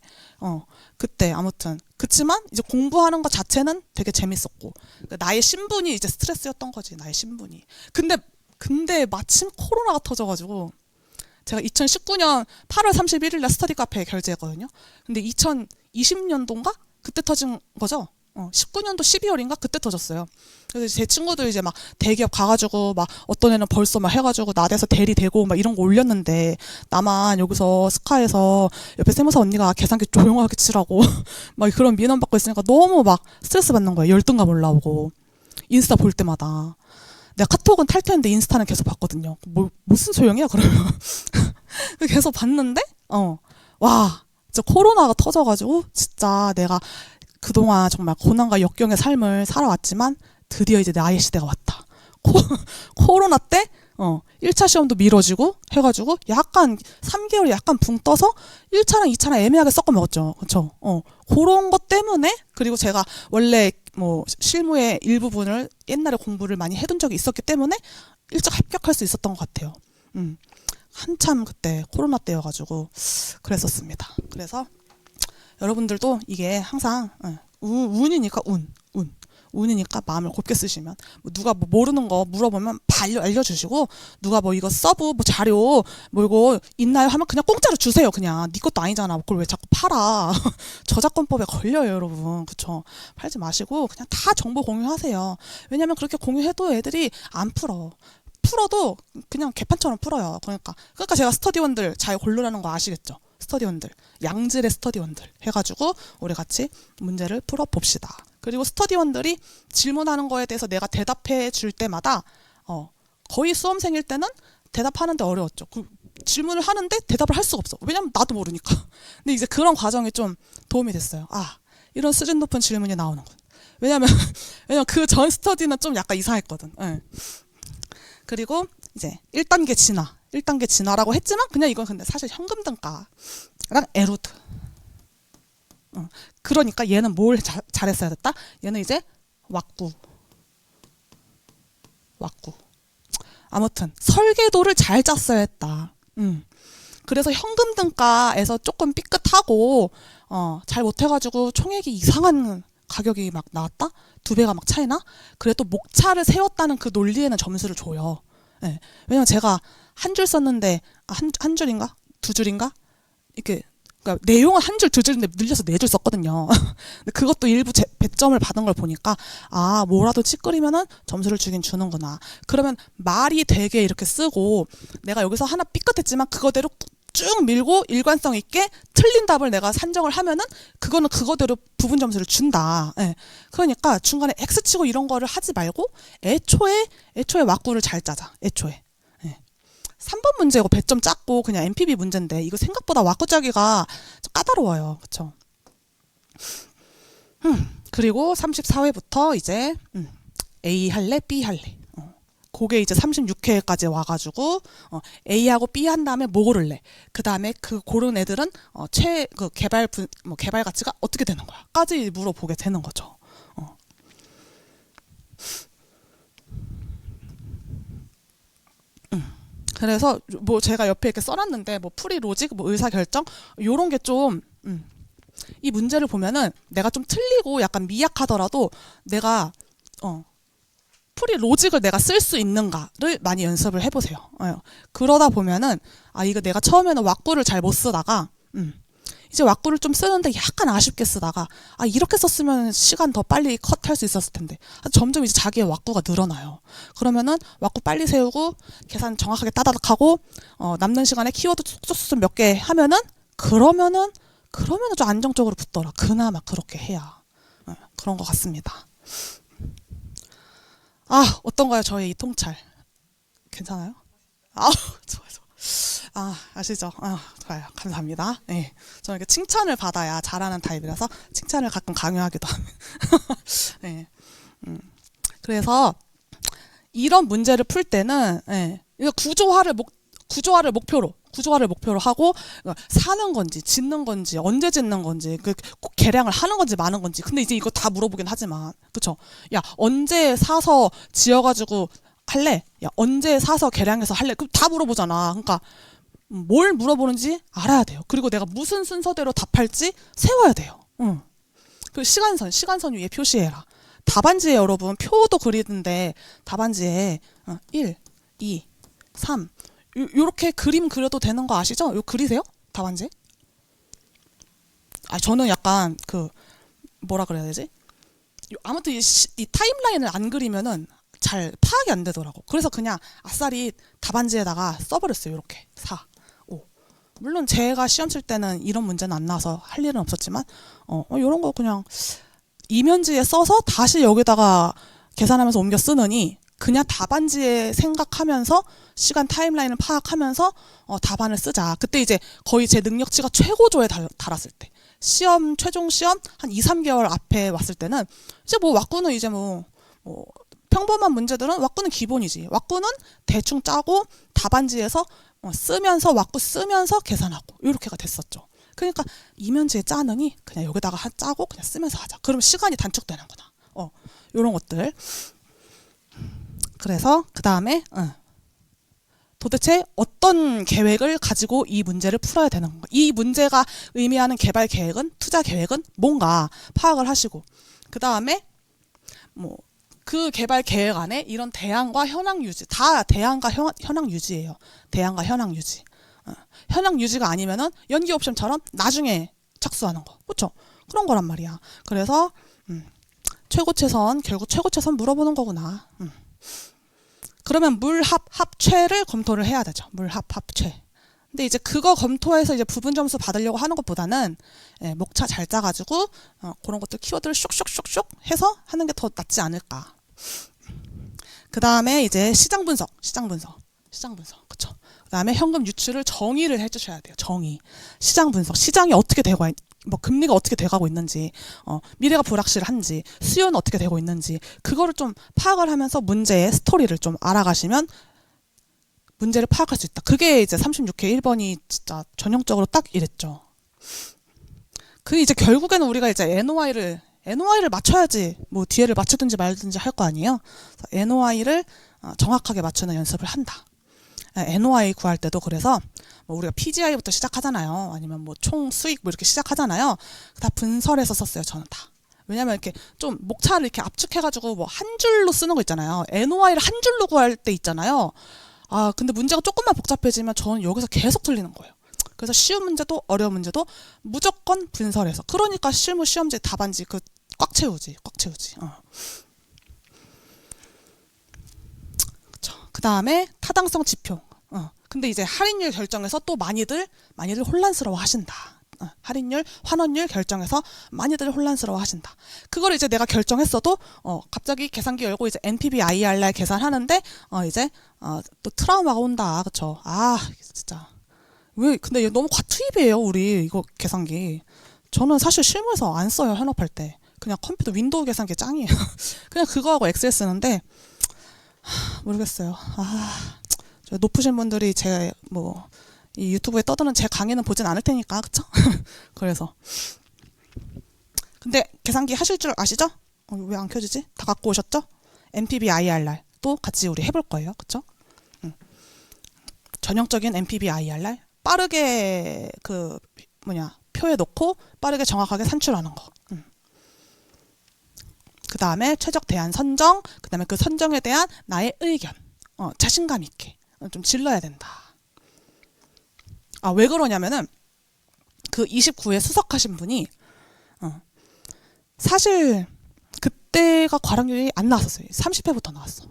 그때 아무튼 그치만 이제 공부하는 것 자체는 되게 재밌었고, 나의 신분이 이제 스트레스였던 거지. 나의 신분이. 근데 마침 코로나가 터져가지고 제가 2019년 8월 31일 날 스터디 카페에 결제했거든요. 근데 2020년도인가? 그때 터진 거죠. 19년도 12월인가? 그때 터졌어요. 그래서 제 친구들 이제 막 대기업 가가지고 막 어떤 애는 벌써 막 해가지고 나대서 대리 되고 막 이런 거 올렸는데 나만 여기서 스카에서 옆에 세무사 언니가 계산기 조용하게 치라고 막 그런 민원 받고 있으니까 너무 막 스트레스 받는 거예요. 열등감 올라오고. 인스타 볼 때마다. 내가 카톡은 탈퇴했는데 인스타는 계속 봤거든요. 무슨 소용이야, 그러면. 계속 봤는데, 와, 진짜 코로나가 터져가지고, 진짜 내가 그동안 정말 고난과 역경의 삶을 살아왔지만, 드디어 이제 나의 시대가 왔다. 코로나 때, 1차 시험도 미뤄지고, 해가지고, 약간, 3개월 약간 붕 떠서, 1차랑 2차랑 애매하게 섞어 먹었죠. 그쵸? 그런 것 때문에, 그리고 제가 원래 뭐 실무의 일부분을 옛날에 공부를 많이 해둔 적이 있었기 때문에 일찍 합격할 수 있었던 것 같아요. 한참 그때 코로나 때여가지고 그랬었습니다. 그래서 여러분들도 이게 항상 운이니까 운이니까 마음을 곱게 쓰시면 누가 뭐 모르는 거 물어보면 알려주시고, 누가 뭐 이거 서브 뭐 자료 뭐 이거 있나요 하면 그냥 공짜로 주세요. 그냥 네 것도 아니잖아. 그걸 왜 자꾸 팔아. 저작권법에 걸려요, 여러분. 그쵸? 팔지 마시고 그냥 다 정보 공유하세요. 왜냐면 그렇게 공유해도 애들이 안 풀어도 그냥 개판처럼 풀어요. 그러니까 제가 스터디원들 잘 고르라는 거 아시겠죠? 스터디원들, 양질의 스터디원들 해가지고 우리 같이 문제를 풀어봅시다. 그리고 스터디원들이 질문하는 거에 대해서 내가 대답해 줄 때마다 거의 수험생일 때는 대답하는데 어려웠죠. 질문을 하는데 대답을 할 수가 없어. 왜냐면 나도 모르니까. 근데 이제 그런 과정이 좀 도움이 됐어요. 아, 이런 수준 높은 질문이 나오는군. 왜냐면 그 전 스터디는 좀 약간 이상했거든. 네. 그리고 이제 1단계 진화라고 했지만 그냥 이건 근데 사실 현금 등가랑 에루드. 그러니까 얘는 뭘 잘했어야 됐다? 얘는 이제 왁구. 아무튼 설계도를 잘 짰어야 했다. 그래서 현금 등가에서 조금 삐끗하고 잘 못해가지고 총액이 이상한 가격이 막 나왔다? 2배가 막 차이나? 그래도 목차를 세웠다는 그 논리에는 점수를 줘요. 네. 왜냐면 제가 한 줄 썼는데 한 줄인가? 2줄인가? 이렇게 그러니까 내용은 한 줄, 2줄인데 늘려서 4줄 썼거든요. 근데 그것도 일부 배점을 받은 걸 보니까 아, 뭐라도 찌끄리면은 점수를 주긴 주는구나. 그러면 말이 되게 이렇게 쓰고 내가 여기서 하나 삐끗했지만 그거대로 쭉 밀고 일관성 있게 틀린 답을 내가 산정을 하면은 그거는 그거대로 부분 점수를 준다. 예. 그러니까 중간에 X치고 이런 거를 하지 말고 애초에 왁구를 잘 짜자. 애초에. 예. 3번 문제고 배점 작고 그냥 MPB 문제인데 이거 생각보다 왁구 짜기가 좀 까다로워요. 그쵸? 그리고 34회부터 이제 A 할래? B 할래? 그게 이제 36회까지 와가지고 A하고 B 한 다음에 뭐 고를래? 그 다음에 그 고른 애들은 그 개발 가치가 어떻게 되는 거야? 까지 물어보게 되는 거죠. 그래서 뭐 제가 옆에 이렇게 써놨는데 뭐 프리 로직, 뭐 의사 결정 요런 게 좀 이 문제를 보면은 내가 좀 틀리고 약간 미약하더라도 내가 프리 로직을 내가 쓸 수 있는가를 많이 연습을 해보세요. 그러다 보면은 아, 이거 내가 처음에는 왁구를 잘 못 쓰다가 이제 왁구를 좀 쓰는데 약간 아쉽게 쓰다가 아, 이렇게 썼으면 시간 더 빨리 컷할 수 있었을 텐데 점점 이제 자기의 왁구가 늘어나요. 그러면은 왁구 빨리 세우고 계산 정확하게 따다닥 하고 남는 시간에 키워드 쏙쏙쏙 몇 개 하면은 그러면은 좀 안정적으로 붙더라. 그나마 그렇게 해야 그런 것 같습니다. 아, 어떤가요? 저의 이 통찰. 괜찮아요? 아, 좋아요. 아시죠? 좋아요. 감사합니다. 네. 저는 이렇게 칭찬을 받아야 잘하는 타입이라서 칭찬을 가끔 강요하기도 합니다. 네. 그래서 이런 문제를 풀 때는, 예, 이거 구조화를 목표로 하고, 사는 건지, 짓는 건지, 언제 짓는 건지, 꼭 계량을 하는 건지, 마는 건지. 근데 이제 이거 다 물어보긴 하지만, 그쵸? 야, 언제 사서 지어가지고 할래? 야, 언제 사서 계량해서 할래? 그럼 다 물어보잖아. 그러니까, 뭘 물어보는지 알아야 돼요. 그리고 내가 무슨 순서대로 답할지 세워야 돼요. 응. 그 시간선 위에 표시해라. 답안지에 여러분 표도 그리는데 답안지에 1, 2, 3 요렇게 그림 그려도 되는 거 아시죠? 요 그리세요? 답안지? 저는 약간 뭐라 그래야 되지? 아무튼 이 타임라인을 안 그리면은 잘 파악이 안 되더라고. 그래서 그냥 아싸리 답안지에다가 써버렸어요. 이렇게 4, 5. 물론 제가 시험 칠 때는 이런 문제는 안 나와서 할 일은 없었지만 이런 거 그냥 이면지에 써서 다시 여기다가 계산하면서 옮겨 쓰느니 그냥 답안지에 생각하면서 시간 타임라인을 파악하면서 답안을 쓰자. 그때 이제 거의 제 능력치가 최고조에 달았을 때. 최종 시험 한 2, 3개월 앞에 왔을 때는 이제 뭐 왁구는 이제 뭐 평범한 문제들은 왁구는 기본이지. 왁구는 대충 짜고 답안지에서 쓰면서 왁구 쓰면서 계산하고 이렇게가 됐었죠. 그러니까 이면지에 짜느니 그냥 여기다가 짜고 그냥 쓰면서 하자. 그러면 시간이 단축되는구나. 요런 것들. 그래서 그 다음에 도대체 어떤 계획을 가지고 이 문제를 풀어야 되는 건가? 이 문제가 의미하는 개발 계획은, 투자 계획은 뭔가 파악을 하시고, 그 다음에 그 개발 계획 안에 이런 대안과 현황 유지, 다 대안과 현황 유지예요. 대안과 현황 유지. 현황 유지가 아니면은 연기 옵션처럼 나중에 착수하는 거, 그렇죠? 그런 거란 말이야. 그래서 최고최선, 결국 최고최선 물어보는 거구나. 그러면 물합 합체를 검토를 해야 되죠. 물합 합체. 근데 이제 그거 검토해서 이제 부분 점수 받으려고 하는 것보다는 목차 잘 짜가지고 그런 것들 키워드를 쇽쇽쇽쇽 해서 하는 게 더 낫지 않을까. 그 다음에 이제 시장 분석, 그쵸? 그 다음에 현금 유출을 정의를 해주셔야 돼요. 정의. 시장 분석, 시장이 어떻게 되고 금리가 어떻게 돼가고 있는지, 미래가 불확실한지, 수요는 어떻게 되고 있는지, 그거를 좀 파악을 하면서 문제의 스토리를 좀 알아가시면 문제를 파악할 수 있다. 그게 이제 36회 1번이 진짜 전형적으로 딱 이랬죠. 이제 결국에는 우리가 이제 NOI를 맞춰야지, 뭐 뒤에를 맞추든지 말든지 할 거 아니에요. NOI를 정확하게 맞추는 연습을 한다. NOI 구할 때도 그래서 우리가 PGI부터 시작하잖아요. 아니면 총 수익 이렇게 시작하잖아요. 다 분설해서 썼어요. 저는 다. 왜냐면 이렇게 좀 목차를 이렇게 압축해가지고 한 줄로 쓰는 거 있잖아요. NOI를 한 줄로 구할 때 있잖아요. 근데 문제가 조금만 복잡해지면 저는 여기서 계속 틀리는 거예요. 그래서 쉬운 문제도 어려운 문제도 무조건 분설해서. 그러니까 실무 시험지 답안지 꽉 채우지. 그 다음에 타당성 지표. 근데 이제 할인율 결정에서 또 많이들 혼란스러워 하신다. 할인율, 환원율 결정해서 많이들 혼란스러워 하신다. 그걸 이제 내가 결정했어도 갑자기 계산기 열고 이제 NPV IRR 계산하는데 이제 또 트라우마가 온다. 그쵸? 진짜. 근데 얘 너무 과투입이에요, 우리 이거 계산기. 저는 사실 실무에서 안 써요, 현업할 때. 그냥 컴퓨터 윈도우 계산기 짱이에요. 그냥 그거하고 엑셀 쓰는데 모르겠어요. 높으신 분들이 이 유튜브에 떠드는 제 강의는 보진 않을 테니까, 그쵸? 그래서. 근데 계산기 하실 줄 아시죠? 왜 안 켜지지? 다 갖고 오셨죠? NPV IRR 또 같이 우리 해볼 거예요, 그쵸? 전형적인 NPV IRR 빠르게 표에 넣고 빠르게 정확하게 산출하는 거. 그 다음에 최적 대안 선정, 그 다음에 그 선정에 대한 나의 의견, 자신감 있게 좀 질러야 된다. 왜 그러냐면은 그 29회 수석하신 분이 사실 그때가 과락률이 안 나왔었어요. 30회부터 나왔어.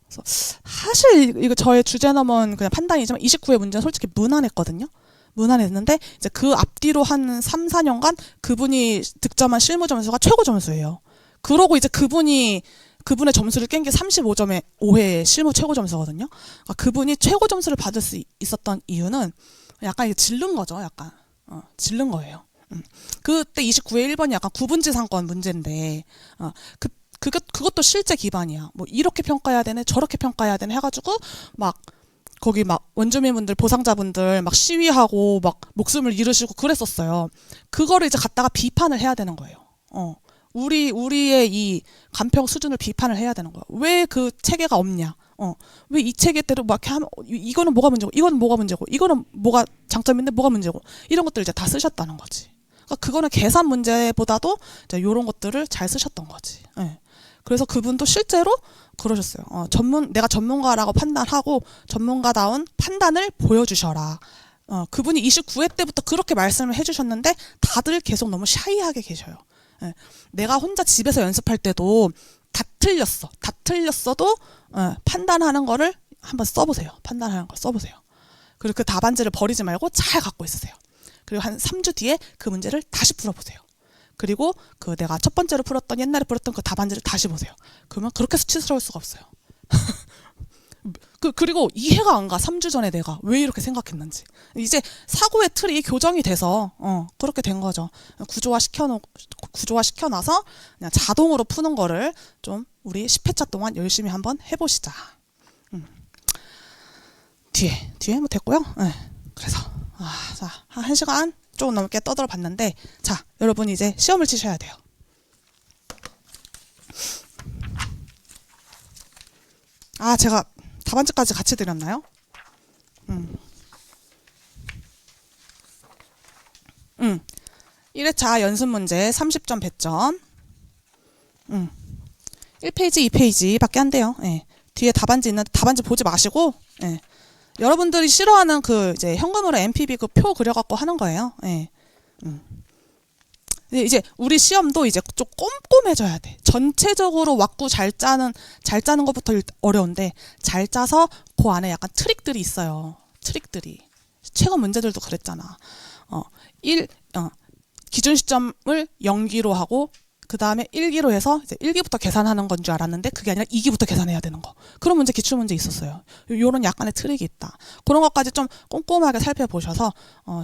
그래서 사실 이거 저의 주제 넘은 그냥 판단이지만 29회 문제는 솔직히 무난했거든요. 무난했는데 이제 그 앞뒤로 한 3, 4년간 그분이 득점한 실무 점수가 최고 점수예요. 그러고 이제 그분이 그분의 점수를 깬 게 35점의 5회 실무 최고 점수거든요. 그러니까 그분이 최고 점수를 받을 수 있었던 이유는 약간 이게 질른 거죠. 약간 질른 거예요. 그때 29회 1번이 약간 구분지상권 문제인데 그것도 실제 기반이야. 뭐 이렇게 평가해야 되네, 저렇게 평가해야 되네 해가지고 막 거기 막 원주민분들, 보상자분들 막 시위하고 막 목숨을 잃으시고 그랬었어요. 그거를 이제 갖다가 비판을 해야 되는 거예요. 우리의 이 간평 수준을 비판을 해야 되는 거야. 왜 그 체계가 없냐? 왜 이 체계대로 막 이렇게 하면 이거는 뭐가 문제고, 이거는 뭐가 문제고, 이거는 뭐가 장점인데 뭐가 문제고, 이런 것들 이제 다 쓰셨다는 거지. 그러니까 그거는 계산 문제보다도 이제 이런 것들을 잘 쓰셨던 거지. 예. 그래서 그분도 실제로 그러셨어요. 내가 전문가라고 판단하고 전문가다운 판단을 보여주셔라. 그분이 29회 때부터 그렇게 말씀을 해주셨는데 다들 계속 너무 샤이하게 계셔요. 예. 내가 혼자 집에서 연습할 때도 다 틀렸어. 다 틀렸어도 판단하는 거를 한번 써보세요. 판단하는 걸 써보세요. 그리고 그 답안지를 버리지 말고 잘 갖고 있으세요. 그리고 한 3주 뒤에 그 문제를 다시 풀어보세요. 그리고 그 내가 첫 번째로 풀었던 옛날에 풀었던 그 답안지를 다시 보세요. 그러면 그렇게 수치스러울 수가 없어요. 그리고 이해가 안 가. 3주 전에 내가 왜 이렇게 생각했는지. 이제 사고의 틀이 교정이 돼서 그렇게 된 거죠. 구조화 시켜놔서 그냥 자동으로 푸는 거를 좀 우리 10회차 동안 열심히 한번 해보시자. 뒤에 뭐 됐고요. 네. 그래서 자, 한 1시간 조금 넘게 떠들어 봤는데, 자, 여러분 이제 시험을 치셔야 돼요. 제가 답안지까지 같이 드렸나요? 1회차 연습 문제 30점 배점. 1페이지, 2페이지 밖에 안 돼요. 예. 뒤에 답안지 있는데 답안지 보지 마시고, 예. 여러분들이 싫어하는 그 이제 현금으로 NPV 그 표 그려갖고 하는 거예요. 예. 이제 우리 시험도 이제 좀 꼼꼼해져야 돼. 전체적으로 왁구 잘 짜는 것부터 어려운데, 잘 짜서 그 안에 약간 트릭들이 있어요. 트릭들이. 최근 문제들도 그랬잖아. 기준 시점을 0기로 하고 그 다음에 1기로 해서 이제 1기부터 계산하는 건 줄 알았는데 그게 아니라 2기부터 계산해야 되는 거. 그런 문제, 기출 문제 있었어요. 요런 약간의 트릭이 있다. 그런 것까지 좀 꼼꼼하게 살펴보셔서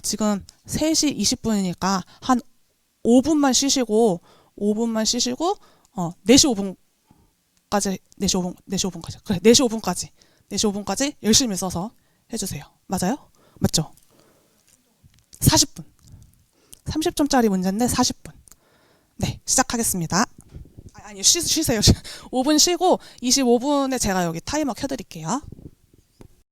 지금 3시 20분이니까 한 5분만 쉬시고 4시 5분까지 4시 5분까지 열심히 써서 해주세요. 맞아요? 맞죠? 40분. 30점짜리 문제인데 40분. 네, 시작하겠습니다. 아니, 쉬세요. 5분 쉬고 25분에 제가 여기 타이머 켜드릴게요.